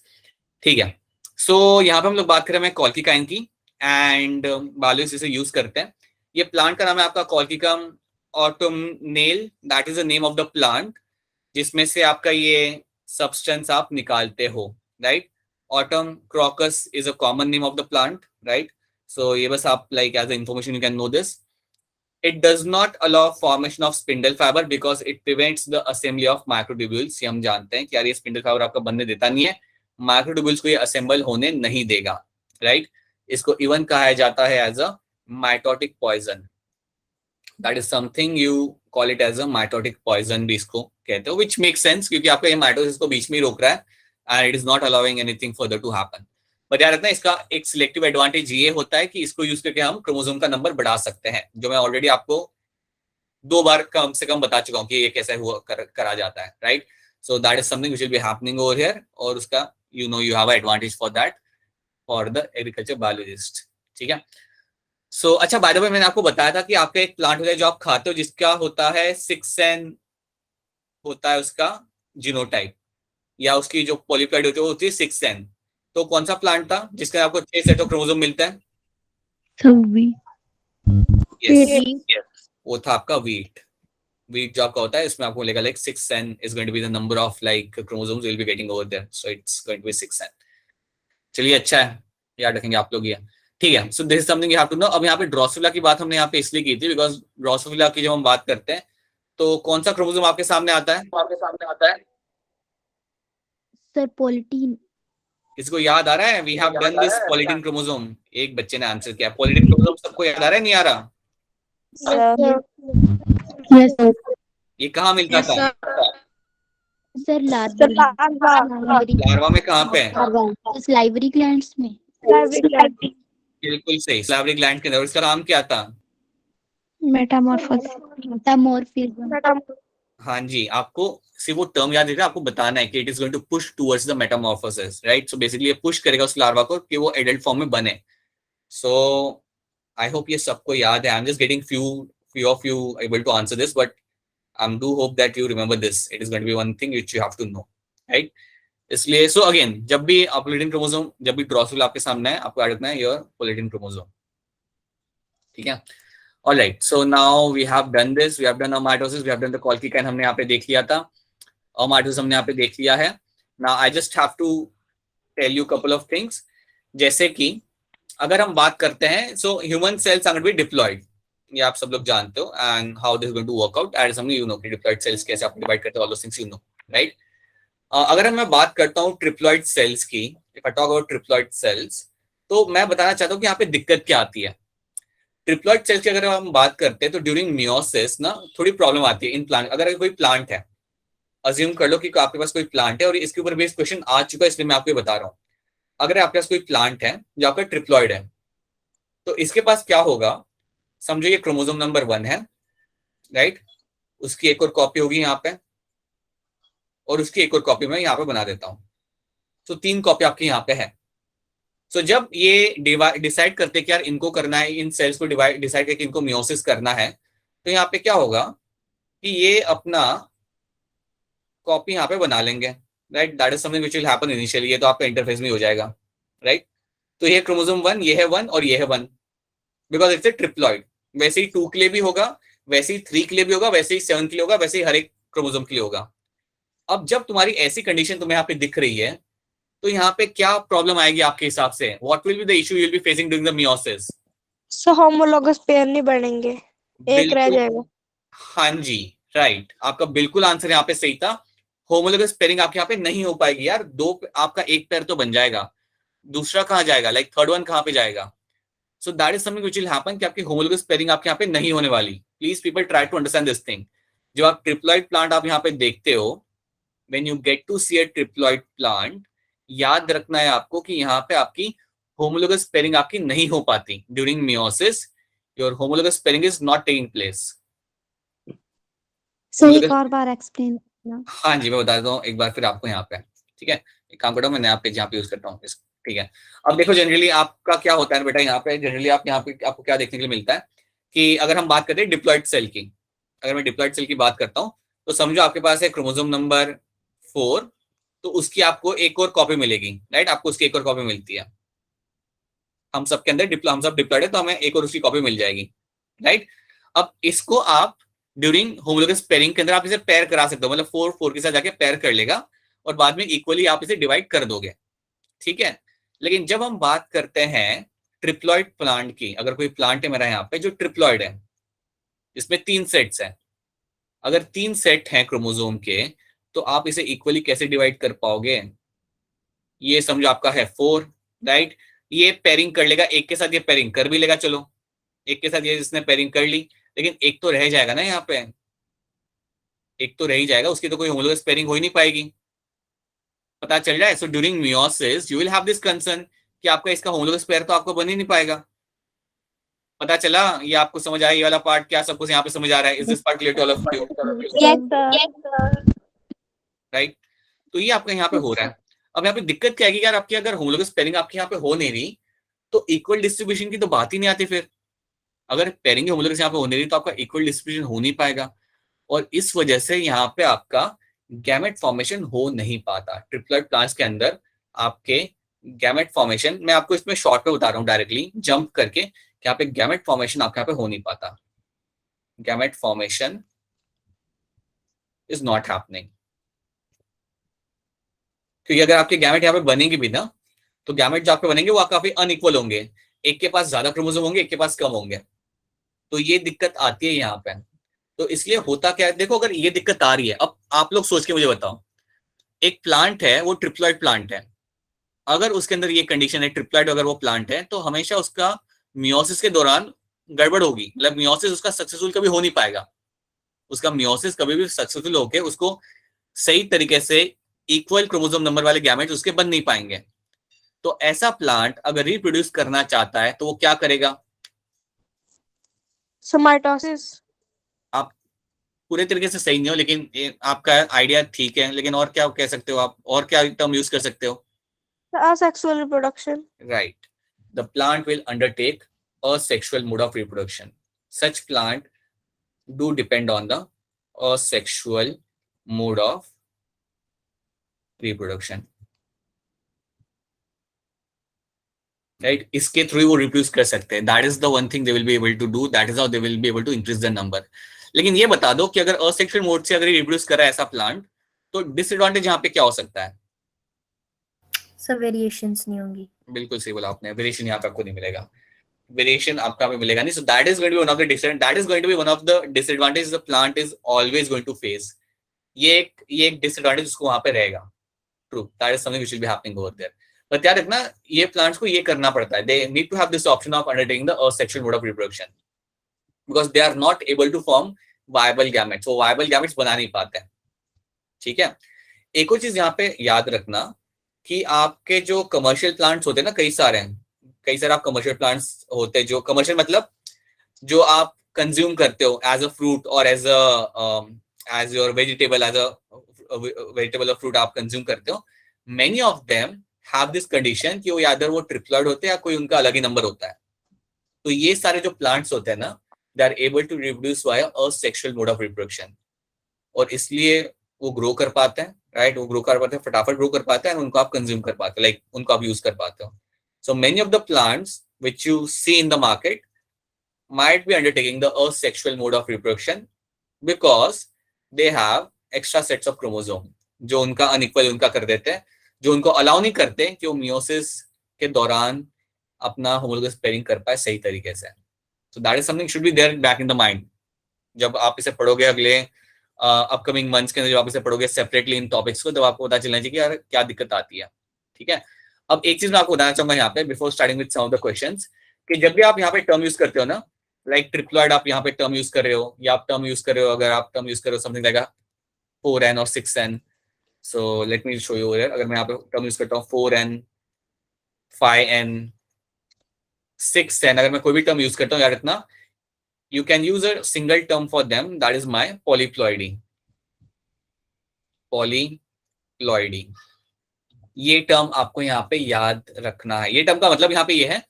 Speaker 1: ठीक है। So यहाँ पे हम लोग बात कर रहे हैं कॉल्किकाइन की, एंड बालू इसे यूज करते हैं। ये प्लांट का नाम है आपका colchicum autumnale, that is the name of the plant, जिसमें से आपका ये सब्सटेंस आप निकालते हो, राइट। Autumn crocus is a common name of the plant, right. So ये बस आप like as a information you can know this. It does not allow formation of spindle fiber because it prevents the assembly of microtubules. ये हम जानते हैं कि यार ये स्पिंडल फाइबर आपका बनने देता नहीं है, माइक्रोट्यूब्यूल्स को ये असेंबल होने नहीं देगा, राइट। इसको इवन कहा जाता है as a mitotic poison. That is something you call it as a mitotic poison भी इसको कहते हो, विच मेक सेंस क्योंकि आपका ये माइटोसिस को बीच में ही रोक रहा है and it is not allowing anything further to happen. But याद रखना इसका एक सिलेक्टिव एडवांटेज ये होता है कि इसको यूज करके हम क्रोमोसोम का नंबर बढ़ा सकते हैं, जो मैं ऑलरेडी आपको 2 बार कम से कम बता चुका हूँ कि ये कैसे हुआ करा जाता है, right. So that is something which will be happening over here, और उसका you know you have a advantage for that for the agriculture biologist, ठीक है। सो अच्छा, बाय द वे मैंने आपको बताया था कि आपका एक प्लांट होता है जो आप खाते हो जिसका होता है 6N होता है उसका जीनोटाइप, या उसकी जो पॉलीप्लॉइड होती है वो होती है 6N। तो कौन सा प्लांट था जिसके आपको 6 सेट ऑफ क्रोमोसोम मिलता है? yes, वो था आपका वीट। वीट जो आपका होता है इसमें आपको मिलेगा like 6N is going to be the number of like chromosomes you'll be getting over there, so it's going to be 6N। चलिए अच्छा है, याद रखेंगे आप लोग ये, ठीक है। So this is something you have to know. अब यहाँ पे ड्रोसोफिला की बात हमने यहाँ पे इसलिए की थी बिकॉज ड्रोसोफिला की जब हम बात करते हैं तो कौन सा क्रोमोसोम आपके सामने आता है?
Speaker 3: Sir polytene.
Speaker 1: इसको याद आ रहा है? We have done this polytene chromosome. एक बच्चे ने आंसर किया पॉलिटीन क्रोमोसोम। सबको याद आ रहा है, नहीं आ रहा?
Speaker 3: Yes sir.
Speaker 1: ये कहाँ मिलता था?
Speaker 3: सर लार्वा
Speaker 1: में कहाँ पे?
Speaker 3: स्लाइवरी ग्लैंड्स में।
Speaker 1: बिल्कुल सही, स्लाइवरी ग्लैंड के अंदर। इसका नाम क्या था?
Speaker 3: मेटामॉर्फोसिस।
Speaker 1: हाँ जी, आपको सिर्फ वो टर्म याद रखना, आपको बताना है कि it is going to push towards the metamorphosis, right. So basically ये पुश करेगा उस लार्वा को कि वो एडल्ट फॉर्म में बने। सो आई होप ये सबको याद है। I am just getting few of you able to answer this, but I do hope that you remember this. It is going to be one thing which you have to know, right? इसलिए so again जब भी polytene chromosome, जब भी Drosophila आपके सामने है, आपको याद रखना है योर पॉलिटीन क्रोमोसोम, ठीक है। Alright, so now we have done this, we have done mitosis, we have done the colchicine, हमने यहाँ पे देख लिया था, और माइटोसिस हमने यहाँ पे देख लिया है। Now I just have to tell you couple of things, जैसे कि अगर हम बात करते हैं so human cells are going to be deployed, ये आप सब लोग जानते हो, and how this is going to work out as something you know कि डिप्लॉयड सेल्स कैसे आप डिवाइड करते हो, all those things you know, right. अगर मैं बात करता हूँ ट्रिप्लॉइड सेल्स की, if I talk about triploid cells, तो मैं बताना चाहता हूँ कि यहाँ पे दिक्कत क्या आती है। ट्रिप्लॉइड सेल्स की अगर हम बात करते हैं तो ड्यूरिंग मियोसिस ना थोड़ी प्रॉब्लम आती है इन प्लांट। अगर कोई प्लांट है, अज्यूम कर लो कि आपके पास कोई प्लांट है, और इसके ऊपर बेस्ड क्वेश्चन आ चुका है इसलिए मैं आपको बता रहा हूँ। अगर आपके पास कोई प्लांट है जो आपका ट्रिप्लॉइड है, तो इसके पास क्या होगा, समझो ये क्रोमोसोम नंबर 1 है, राइट। उसकी एक और कॉपी होगी यहाँ पे, और उसकी एक और कॉपी मैं यहाँ पे बना देता हूँ। तो 3 कॉपी आपकी यहाँ पे है। सो जब ये डिसाइड करते कि यार इनको करना है, इन सेल्स को डिसाइड करके इनको मियोसिस करना है, तो यहाँ पे क्या होगा कि ये अपना कॉपी यहाँ पे बना लेंगे, right. That is something which will happen initially, ये तो आपका इंटरफेस में हो जाएगा, राइट। तो ये क्रोमोसोम 1, ये है 1 और ये है 1, बिकॉज इट्स ए ट्रिप्लॉइड। वैसे ही 2 के लिए भी होगा, वैसे ही 3 के लिए भी होगा, वैसे ही 7 के लिए होगा, वैसे ही हर एक क्रोमोसोम के लिए होगा। अब जब तुम्हारी ऐसी कंडीशन तुम्हें यहाँ पे दिख रही है, तो यहाँ पे क्या प्रॉब्लम आएगी आपके हिसाब से? What will be the issue you will be facing during the meiosis?
Speaker 4: So homologous pair नहीं बनेंगे, एक रह
Speaker 1: बिल्कुल,
Speaker 4: जाएगा।
Speaker 1: हाँ जी, राइट। आपका बिल्कुल आंसर यहाँ पे सही था। होमोलोगस पेयरिंग आपके यहाँ पे नहीं हो पाएगी यार। आपका एक पेयर तो बन जाएगा, दूसरा कहाँ जाएगा? लाइक थर्ड वन कहाँ पे जाएगा? So that is something which will happen कि आपकी होमोलोगस पेयरिंग आपके यहाँ पे नहीं होने वाली। Please people try to understand this thing. जब आप ट्रिप्लॉइड प्लांट आप यहाँ पे देखते हो, when you get to see a triploid plant, याद रखना है आपको कि यहाँ पे आपकी होमोलोगस पेयरिंग आपकी नहीं हो पाती during meiosis. Your homologous pairing is not taking place.
Speaker 3: Sir एक और बार एक्सप्लेन करना।
Speaker 1: हाँ जी, मैं बता देता हूँ एक बार फिर आपको यहाँ पे, ठीक है। एक काम करता हूँ, मैं नया पेज यहाँ पे यूज करता हूँ, ठीक है। अब देखो जनरली आपका क्या होता है बेटा, यहाँ पे जनरली आप यहाँ पे आपको क्या देखने के लिए मिलता है कि अगर हम बात करें डिप्लॉइड सेल की, अगर मैं डिप्लॉइड सेल की बात करता हूँ, तो समझो आपके पास है क्रोमोसोम नंबर 4, तो उसकी आपको एक और कॉपी मिलेगी, राइट। आपको उसकी एक और कॉपी मिलती है। हम सबके अंदर हम सब डिप्लॉइड है, तो हमें एक और उसकी कॉपी मिल जाएगी, राइट। अब इसको आप ड्यूरिंग होमोलोगस पेयरिंग के अंदर आप इसे पेयर करा सकते हो, मतलब 4 के साथ जाके पेयर कर लेगा और बाद में इक्वली आप इसे डिवाइड कर दोगे, ठीक है। लेकिन जब हम बात करते हैं ट्रिप्लॉइड प्लांट की, अगर कोई प्लांट है मेरा यहाँ पे जो ट्रिप्लॉइड है, इसमें 3 सेट्स हैं, अगर 3 सेट हैं क्रोमोसोम के, तो आप इसे इक्वली कैसे डिवाइड कर पाओगे? ये समझो आपका है 4, राइट। ये पेयरिंग कर लेगा, एक के साथ ये पेयरिंग कर भी लेगा, चलो एक के साथ ये इसने पेयरिंग कर ली, लेकिन एक तो रह जाएगा ना यहाँ पे, एक तो रह ही जाएगा, उसकी तो कोई होमोलोगस पेयरिंग हो ही नहीं पाएगी। पता चल जाए। So during meiosis you will have this concern कि आपका इसका होमोलोगस पेयर तो आपको बन ही नहीं पाएगा। पता चला? ये आपको समझ आया? ये वाला पार्ट क्या सबको यहाँ पे समझ आ रहा है? Is this part clear to all of you? Right. तो ये आपका यहाँ पे हो रहा है। अब यहाँ पे दिक्कत क्या है कि यार आपकी अगर होमोलोगस पेयरिंग आपके यहाँ पे हो नहीं रही, तो इक्वल डिस्ट्रीब्यूशन की तो बात ही नहीं आती। फिर अगर पेयरिंग होमोलोगस यहाँ पे हो नहीं रही, तो आपका इक्वल डिस्ट्रीब्यूशन हो नहीं पाएगा, और इस वजह से यहाँ पे आपका गैमेट फॉर्मेशन हो नहीं पाता। ट्रिप्लॉइड प्लांट्स के अंदर आपके गैमेट फॉर्मेशन, मैं आपको इसमें शॉर्ट में बता रहा हूँ डायरेक्टली जंप करके, कि यहाँ पे गैमेट फॉर्मेशन आपके यहाँ पे हो नहीं पाता। Gamete formation is not happening, क्योंकि अगर आपके गैमेट यहाँ पे बनेंगे भी ना, तो गैमेट जो आपके बनेंगे वो काफी अनइक्वल होंगे, एक के पास ज्यादा क्रोमोसोम होंगे, एक के पास कम होंगे। तो ये दिक्कत आती है यहाँ पे। तो इसलिए होता क्या है, देखो अगर ये दिक्कत आ रही है, अब आप लोग सोच के मुझे बताओ, एक प्लांट है वो ट्रिप्लॉइड प्लांट है, अगर उसके अंदर ये कंडीशन है ट्रिप्लॉइड, अगर वो प्लांट है, तो हमेशा उसका मियोसिस के दौरान गड़बड़ होगी, मतलब मियोसिस उसका सक्सेसफुल कभी हो नहीं पाएगा। उसका मियोसिस कभी भी सक्सेसफुल होके उसको सही तरीके से इक्वल क्रोमोसोम नंबर वाले गैमेट्स उसके बन नहीं पाएंगे। तो ऐसा प्लांट अगर रिप्रोड्यूस करना चाहता है तो वो क्या करेगा?
Speaker 4: माइटोसिस।
Speaker 1: आप पूरे तरीके से सही नहीं हो, लेकिन आपका आइडिया ठीक है, लेकिन और क्या कह सकते हो आप, और क्या टर्म यूज कर सकते हो?
Speaker 4: Asexual reproduction.
Speaker 1: Right. The plant will undertake a sexual mode of reproduction. Such plant do depend on the asexual mode of reproduction. Right? इसके थ्रू वो रिप्रोड्यूस कर सकते हैं. That is the one thing they will be able to do. That is how they will be able to increase the number. लेकिन ये बता दो कि अगर असेक्सुअल मोड से अगर रिप्रोड्यूस कर रहा है ऐसा प्लांट, तो डिसएडवांटेज यहाँ पे क्या हो सकता है?
Speaker 2: सब वेरिएशंस नहीं होंगी.
Speaker 1: बिल्कुल सही बोला आपने, वेरिएशन यहाँ पे आपको नहीं मिलेगा, वेरिएशन आपका भी मिलेगा नहीं. So that is going to be one of the that is going to be one of the disadvantage the plant is always going to face. ये एक डिसएडवांटेज उसको वहां पे रहेगा. True, that is something which will be happening over there. But याद रखना, ये plants को ये करना पड़ता है. They need to have this option of undertaking the asexual mode of reproduction, because they are not able to form viable gametes. वो viable gametes बना नहीं पाते हैं. ठीक है. एक और चीज यहाँ पे याद रखना कि आपके जो कमर्शियल प्लांट्स होते हैं ना, कई सारे आप कमर्शियल प्लांट्स होते हैं, जो कमर्शियल मतलब जो आप कंज्यूम करते हो एज अ फ्रूट और as your vegetable, as a vegetable और फ्रूट आप कंज्यूम करते हो. Many of them have this condition कि वो यादर वो ट्रिप्लॉइड होते हैं या कोई उनका अलग ही नंबर होता है। तो ये सारे जो प्लांट्स होते हैं ना, they are able to reproduce via asexual mode of reproduction, और इसलिए वो ग्रो कर पाते हैं, राइट? वो ग्रो कर पाते हैं, फटाफट ग्रो कर पाते हैं, और उनको आप कंज्यूम कर पाते हो, लाइक उनको आप यूज कर पाते हो। So many of the plants which you see in the market might be undertaking the asexual mode of reproduction because they have extra sets of chromosome जो उनका अनइक्वल उनका कर देते हैं, जो उनको अलाउ नहीं करते कि वो मियोसिस के दौरान अपना होमोलोगस पेयरिंग कर पाए सही तरीके से। So that is something should be there back in the mind। जब आप इसे पढ़ोगे अगले अपकमिंग मंथ्स के अंदर, जब आप इसे पढ़ोगे सेपरेटली इन टॉपिक्स को, तब आपको पता चलना चाहिए कि यार क्या दिक्कत आती है। ठीक है, अब एक चीज मैं आपको बताना चाहूंगा यहाँ पे before starting with some of the questions, कि जब भी आप यहाँ पे टर्म यूज करते हो ना, लाइक ट्रिप्लॉइड आप यहाँ पे टर्म यूज कर रहे हो, या आप टर्म यूज कर रहे हो, अगर आप टर्म यूज कर रहे हो समथिंग लाइक 4n और 6n, so let me show you here. अगर मैं यहाँ पे टर्म यूज करता हूँ 4n 5n 6n, अगर मैं कोई भी टर्म यूज करता हूँ यार इतना, you can use a single term for them, that is my polyploidy। polyploidy ये टर्म आपको यहाँ पे याद रखना है। ये टर्म का मतलब यहाँ पे ये है,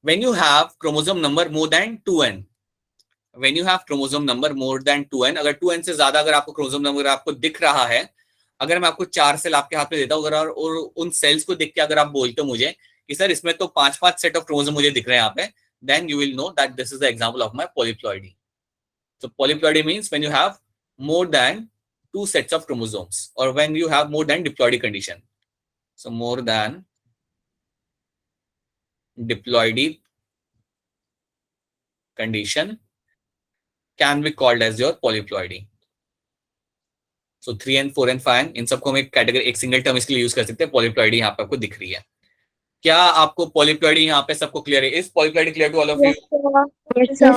Speaker 1: when you have chromosome number more than 2n, when you have chromosome number more than 2n, अगर 2n से ज्यादा अगर आपको क्रोमोसोम नंबर आपको दिख रहा है, अगर मैं आपको 4 सेल आपके हाथ में देता हूँ और उन सेल्स को देख के अगर आप बोलते हो मुझे कि सर इसमें तो 5-5 सेट ऑफ क्रोमोसोम मुझे दिख रहे हैं यहाँ पे, then you will know that this is the example of my polyploidy। So polyploidy means when you have more than 2 sets of chromosomes, or when you have more than diploidy condition। So more than diploidy condition can be called as your polyploidy। So 3n 4n 5n इन सबको हम एक category, एक single term इसके लिए use कर सकते हैं। polyploidy यहाँ पे आपको दिख रही है। क्या आपको polyploidy यहाँ पे सबको क्लियर है? Is polyploidy clear to all of you?
Speaker 3: Yes, sir.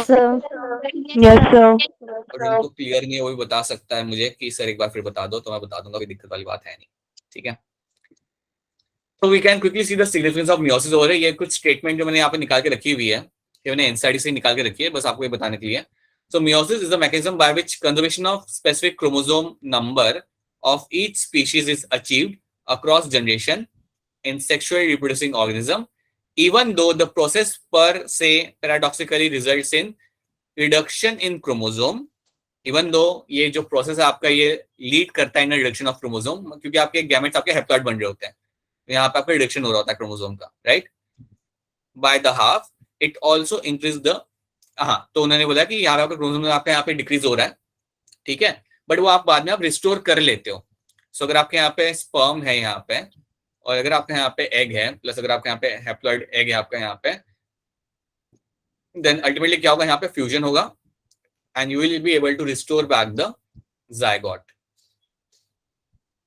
Speaker 4: Yes, sir.
Speaker 1: और जिनको क्लियर नहीं है वो भी बता सकता है मुझे कि सर एक बार फिर बता दो, तो मैं बता दूंगा, कोई दिक्कत वाली बात है नहीं। ठीक है, तो we can quickly see the significance of meiosis over. ये कुछ स्टेटमेंट जो मैंने यहाँ पे निकाल के रखी हुई है, ये मैंने एनसीईआरटी से निकाल के रखी है, बस आपको ये बताने के लिए। So meiosis is the mechanism by which conservation of specific chromosome number of each species is achieved across generation in sexually reproducing organism, even though the process per se paradoxically results in reduction in chromosome, even though ये जो process है आपका ये lead करता है in reduction of chromosome, क्योंकि आपके gametes आपके हैप्लॉइड बन रहे होते हैं, यहाँ पे आपका रिडक्शन हो रहा होता है क्रोमोसोम का, right? By the half it also increase the, हाँ, तो उन्होंने बोला कि यहाँ पे आपका क्रोमोसोम आपका यहाँ पे डिक्रीज हो रहा है, ठीक है, बट वो आप बाद में आप रिस्टोर कर लेते हो। सो अगर आपके यहाँ पे स्पर्म है यहाँ पे, और अगर आपके यहाँ पे एग है, प्लस अगर आपके यहाँ पे हैप्लॉइड एग है आपका यहाँ पे, देन अल्टीमेटली क्या होगा, यहाँ पे फ्यूजन होगा and you will be able to restore back the zygote.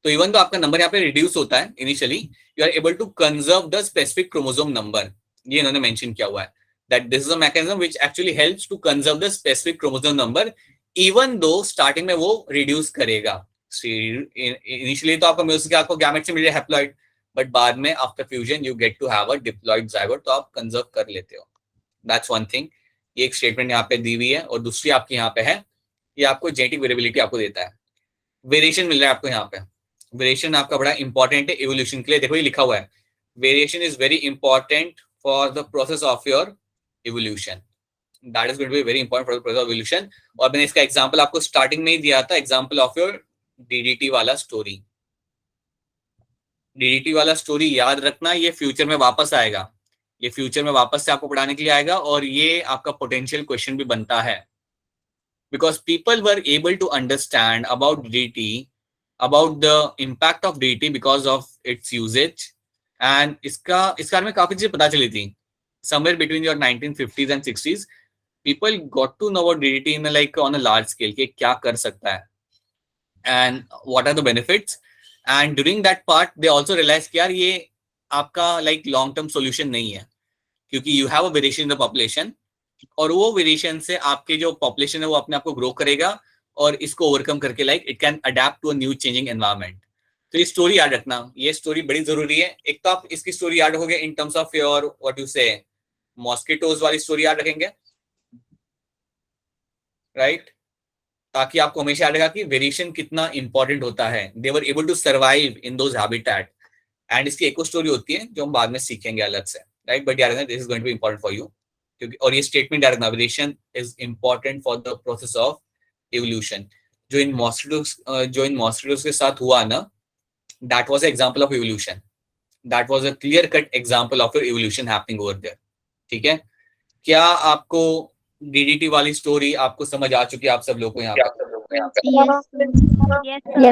Speaker 1: तो इवन तो आपका नंबर यहाँ पे रिड्यूस होता है initially, you are able to conserve the specific chromosome number. ये इन्होंने मेंशन किया हुआ है that this is a mechanism which actually helps to conserve the specific chromosome number, even though starting में वो रिड्यूस करेगा। इनिशियली तो आपका म्यूजिक आपको गैमेट से मिल रहा है हैप्लॉइड, बट बाद में after fusion you get to have a diploid zygote, तो आप कंजर्व कर लेते हो। That's one thing. ये एक स्टेटमेंट यहाँ पे दी हुई है, और दूसरी आपकी यहाँ पे है, ये आपको जेनेटिक वेरिएबिलिटी आपको देता है, वेरिएशन मिल रहा है आपको यहाँ पे। वेरिएशन आपका बड़ा इंपॉर्टेंट है इवोल्यूशन के लिए। देखो ये लिखा हुआ है, variation is very important for the process of your evolution, that is going to be very important for the process of evolution. और मैंने इसका एग्जांपल आपको स्टार्टिंग में ही दिया था, एग्जांपल ऑफ योर डीडीटी वाला स्टोरी। डीडीटी वाला स्टोरी याद रखना, ये फ्यूचर में वापस आएगा, ये फ्यूचर में वापस से आपको पढ़ाने के लिए आएगा, और ये आपका पोटेंशियल क्वेश्चन भी बनता है, because people were able to understand about DDT, about the impact of DDT because of its usages, and इसका बारे में काफी चीजें पता चली थी somewhere between your 1950s and 60s। People got to know about DDT in like on a large scale, कि क्या कर सकता है and what are the benefits. And during that part they also realise कि यार ये आपका लाइक लॉन्ग टर्म सोल्यूशन नहीं है, क्योंकि you have a variation in the population, और वो वेरिएशन से आपके जो पॉपुलेशन है वो अपने आप को ग्रो करेगा, और इसको ओवरकम करके like it can adapt to a new changing environment. तो ये स्टोरी याद रखना, ये स्टोरी बड़ी जरूरी है। एक तो आप इसकी स्टोरी याद रखोगे in terms of your what you से मॉस्किटोज वाली स्टोरी याद रखेंगे, राइट? ताकि आपको हमेशा याद रहेगा कि वेरिएशन कितना इंपॉर्टेंट होता है। They were able to survive in those habitat, and इसकी एक और स्टोरी होती है जो हम बाद में सीखेंगे अलग से, राइट। बट यार this is going to be important for you, क्योंकि और ये statement direct navigation is important for the process of evolution. जो इन मॉस्किटोज के साथ हुआ ना, that was example of evolution, that was a clear cut example of evolution happening over there. ठीक है, क्या आपको डीडीटी वाली स्टोरी आपको समझ आ चुकी है आप सब लोग को यहाँ पे?
Speaker 3: Yes,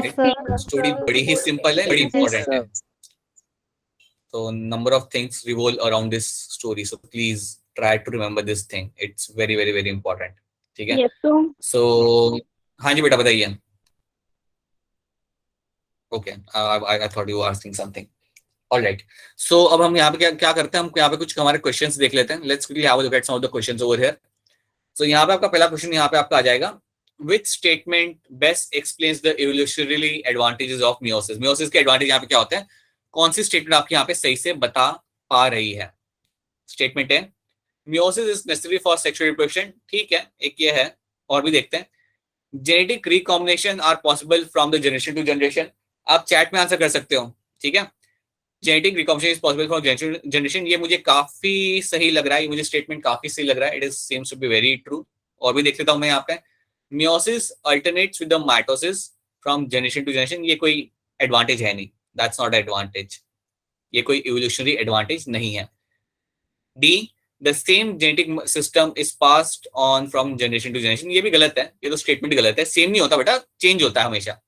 Speaker 3: sir.
Speaker 1: स्टोरी बड़ी ही सिंपल है, बड़ी इंपॉर्टेंट है। So number of things revolve around this story. So please try to remember this thing. It's very very very important. ठीक है?
Speaker 4: Yes, sir.
Speaker 1: So हाँ जी बेटा बताइए। Okay, I thought you were asking something. All right. So अब हम यहाँ पे क्या करते हैं, हम यहाँ पे कुछ हमारे क्वेश्चंस देख लेते हैं। Let's quickly have a look at some of the questions over here. So यहाँ पे आपका पहला क्वेश्चन यहाँ पे आपका आ जाएगा, Which statement best explains the evolutionary advantages of meiosis? Meiosis के एडवांटेज यहाँ पे क्या होते हैं? कौन सी स्टेटमेंट आपके यहाँ पे सही से बता पा रही है? स्टेटमेंट है meiosis is necessary for sexual reproduction. ठीक है, एक ये है, और भी देखते हैं। Genetic recombination are possible from the generation to generation. आप चैट में आंसर कर सकते हो, ठीक है। Genetic recombination is possible from generation, ये मुझे काफी सही लग रहा है, ये मुझे स्टेटमेंट काफी सही लग रहा है। It is seems to be very true. और भी देख लेता हूं मैं यहाँ पे, meiosis alternates with the mitosis from generation to generation, ये कोई एडवांटेज है नहीं, दैट्स नॉट एडवांटेज, ये कोई इवोल्यूशनरी एडवांटेज नहीं है। D, the same genetic system is passed on from generation to generation, ये भी गलत है, ये तो स्टेटमेंट गलत है। सेम नहीं होता बेटा, चेंज होता है हमेशा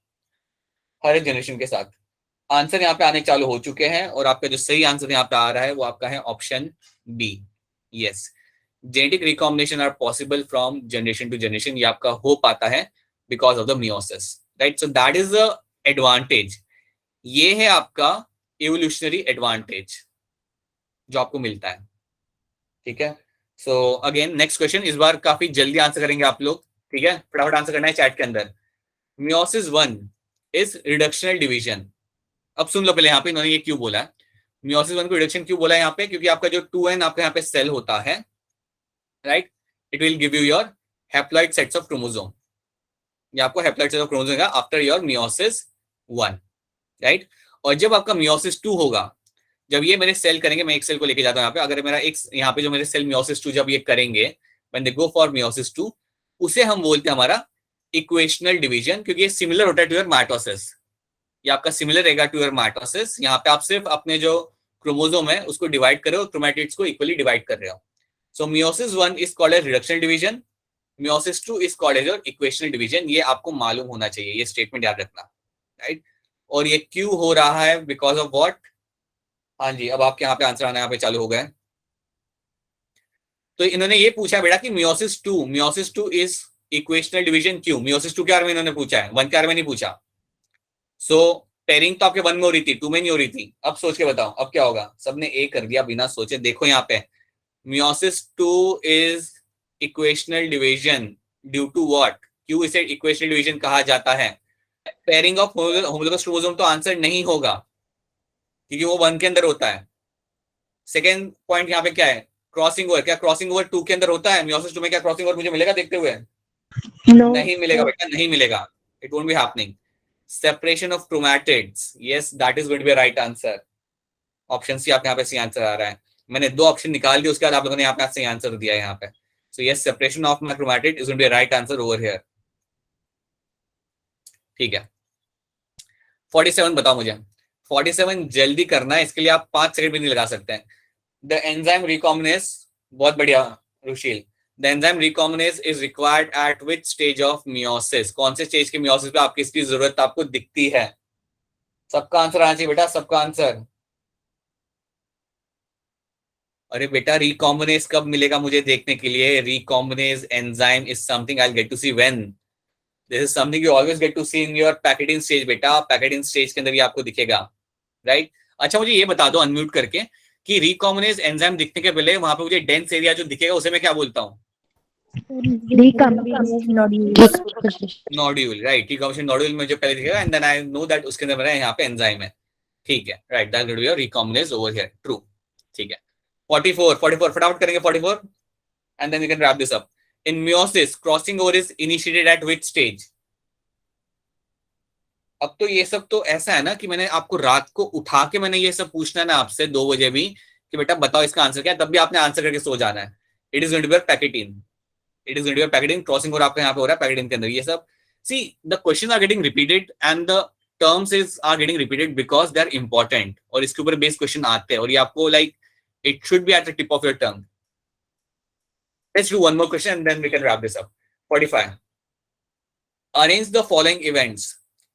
Speaker 1: हर एक जनरेशन के साथ। आंसर यहाँ पे आने चालू हो चुके हैं, और आपका जो सही आंसर यहाँ पे आ रहा है वो आपका है option B, yes. Genetic recombination are possible from generation to generation, ये आपका हो पाता है because of the meiosis, right. So that is the advantage, ये है आपका एवोल्यूशनरी एडवांटेज जो आपको मिलता है, ठीक है। सो अगेन नेक्स्ट क्वेश्चन, इस बार काफी जल्दी आंसर करेंगे आप लोग, ठीक है, फटाफट आंसर करना है चैट के अंदर। meiosis 1 is reductional division. अब सुन लो पहले यहाँ पे इन्होंने ये क्यों बोला है, meiosis 1 को रिडक्शन क्यों बोला है यहाँ पे, क्योंकि आपका जो 2n आपका यहाँ पे सेल होता है, right, it will give you your haploid sets of chromosome, ये आपको हैप्लॉइड सेट्स ऑफ क्रोमोसोम देगा आफ्टर योर meiosis 1, राइट। और जब आपका meiosis 2 होगा, जब ये मेरे सेल करेंगे, मैं एक सेल को लेके जाता हूँ यहाँ पे, अगर मेरा एक यहाँ पे जो मेरे सेल meiosis 2 जब ये करेंगे, when they go for meiosis 2, उसे हम बोलते हैं हमारा इक्वेशनल डिवीजन, क्योंकि ये सिमिलर होता है टू योर माइटोसिस, ये आपका सिमिलर रहेगा टू योर माइटोसिस। यहाँ पे आप सिर्फ अपने जो क्रोमोसोम है उसको डिवाइड कर रहे हो, क्रोमैटिड्स को इक्वली डिवाइड कर रहे हो। So meiosis 1 is called as reductional division, meiosis 2 is called as your equational division, ये आपको मालूम होना चाहिए, ये स्टेटमेंट याद रखना, राइट। और ये क्यों हो रहा है, बिकॉज ऑफ व्हाट। हाँ जी, अब आपके यहाँ पे आंसर आना यहाँ पे चालू हो गए। तो इन्होंने ये पूछा बेटा कि meiosis 2 इज इक्वेशनल डिवीजन क्यों, meiosis 2 के बारे में इन्होंने पूछा है, 1 के बारे में नहीं पूछा। सो पेयरिंग तो आपके 1 में हो रही थी, 2 में नहीं हो रही थी। अब सोच के बताओ अब क्या होगा, सबने ए कर दिया बिना सोचे। देखो यहाँ पे meiosis 2 is equational division due to what, क्यों इसे इक्वेशनल डिवीजन कहा जाता है। पेयरिंग ऑफ होमोलोगस क्रोमोसोम तो आंसर नहीं होगा, क्योंकि वो 1 के अंदर होता है। सेकेंड पॉइंट यहाँ पे क्या है, क्रॉसिंग ओवर, क्या क्रॉसिंग ओवर 2 के अंदर होता है, meiosis 2 में क्या क्रॉसिंग ओवर मुझे मिलेगा देखते हुए?
Speaker 3: No.
Speaker 1: नहीं मिलेगा बेटा, नहीं मिलेगा, it won't be happening. Separation of chromatids, yes that is going to be right answer. Option C आपके यहाँ पे सही आंसर आ रहा है, मैंने 2 ऑप्शन निकाल दिए, उसके बाद आप लोगों ने यहाँ पे सही आंसर दिया है यहाँ पे। So yes, separation of my chromatid is going to be right answer over here, ठीक है। 47 बताओ मुझे, 47 जल्दी करना है, इसके लिए आप 5 सेकंड भी नहीं लगा सकते हैं। द एंजाइम रिकॉम्बिनेज, बहुत बढ़िया Rushil, the enzyme recombinase is required at which stage of meiosis, कौन से स्टेज के meiosis पे आपकी इसकी जरूरत आपको दिखती है? सबका आंसर आना चाहिए बेटा, सबका आंसर। अरे बेटा रिकॉम्बिनेज कब मिलेगा मुझे देखने के लिए, recombinase enzyme is something I will get to see when, this is something you always get to see in your pachytene stage बेटा, पैकेटिंग स्टेज के अंदर ये आपको दिखेगा, राइट। अच्छा मुझे ये बता दो अनम्यूट करके कि रिकॉम्बिनेज एंजाइम दिखने के पहले वहां पे मुझे डेंस एरिया जो दिखेगा उसे मैं क्या बोलता हूँ? Nodule, right. रिकॉम्बिनेशन नोड्यूल मुझे पहले दिखेगा and then I know that उसके अंदर मेरा यहाँ पे एंजाइम है, ठीक है, right, that will be your recombinase over here, true, ठीक है। 44 फटाफट करेंगे 44 and then we can wrap this up. In meiosis crossing over is initiated at which stage? अब तो ये सब तो ऐसा है ना कि मैंने आपको रात को उठा के मैंने ये सब पूछना है ना आपसे 2 बजे भी कि बेटा बताओ इसका आंसर क्या है, तब भी आपने आंसर करके सो जाना है. It is going to be pachytene. It is going to be pachytene. Crossing over आपका यहाँ पे हो रहा है पैकेटीन के अंदर. ये सब see the question are getting repeated and the terms is are getting repeated because they are important, और इसके ऊपर बेस्ड क्वेश्चन आते हैं और ये आपको like it should be at the tip of your tongue. Let's do one more question and then we can wrap this up. 45. Arrange the following events.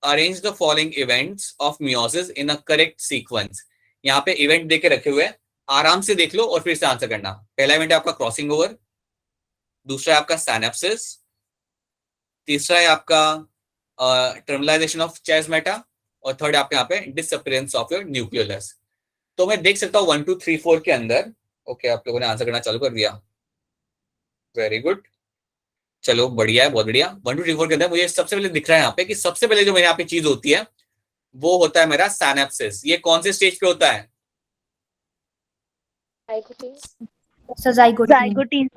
Speaker 1: Arrange the following events of meiosis in a correct sequence. यहाँ पे event देके रखे हुए हैं, आराम से देख लो और फिर से आंसर करना. पहला इवेंट है आपका क्रॉसिंग ओवर, दूसरा है आपका सैनेप्सिस, तीसरा है आपका टर्मिनलाइजेशन ऑफ चायसमेटा, और थर्ड आपके यहाँ पे डिसअपीयरेंस ऑफ योर न्यूक्लियोलस. तो मैं देख सकता हूँ 1 2 3 4 के अंदर. ओके, आप लोगों ने आंसर करना चालू कर दिया. वेरी गुड, चलो बढ़िया है, बहुत बढ़िया. 1 2 3 4 के अंदर मुझे सबसे पहले दिख रहा है यहाँ पे कि सबसे पहले जो मेरे यहाँ पे चीज होती है वो होता है मेरा सैनेप्सिस. ये कौन से स्टेज पे होता है?
Speaker 2: ज़ाइगोटीन.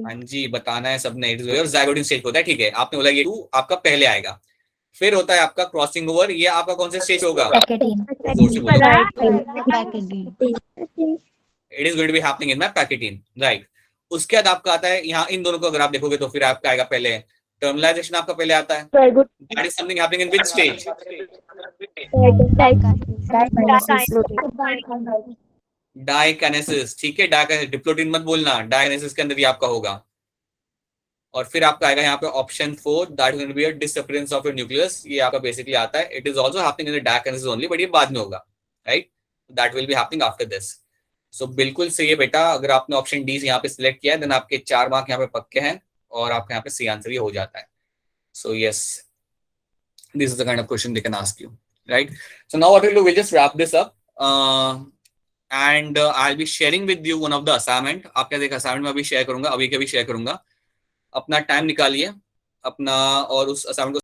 Speaker 1: हाँ जी, बताना है सबने. इट इज ज़ाइगोटीन स्टेज होता है. ठीक है, आपने बोला ये 2 आपका पहले आएगा. फिर होता है आपका क्रॉसिंग ओवर. ये आपका कौन सा स्टेज होगा?
Speaker 2: पैकेटीन.
Speaker 1: जोर से बोलो.
Speaker 3: Pachytene.
Speaker 1: It is going to be happening in my pachytene. Right. उसके बाद आपका आता है यहाँ, इन दोनों को अगर आप देखोगे तो फिर आपका आएगा पहले टर्मिनलाइजेशन. आपका पहले आता है. That is something happening in which stage? Diakinesis. ठीक है, डाइकाइनेसिस. डिप्लोटिन मत बोलना, डाइकाइनेसिस के अंदर ये आपका होगा. और फिर आपका आएगा यहाँ पे option 4, that is going to be a disappearance of your nucleus. ये आपका बेसिकली आता है. It is also happening in the diakinesis only, but ये बाद में होगा. Right, that will be happening after this. So बिल्कुल सही है बेटा. अगर आपने ऑप्शन डी यहाँ पे सिलेक्ट किया है देन आपके 4 मार्क यहाँ पे पक्के हैं और आपके यहाँ पे सी आंसर ये हो जाता है. So yes, this is the kind of question they can ask you. Right. So now what will just wrap this up and I will be sharing with you one of the assignment. आपके देख assignment में अभी share करूंगा, अभी के भी share करूंगा. अपना टाइम निकालिए अपना और उस असाइनमेंट को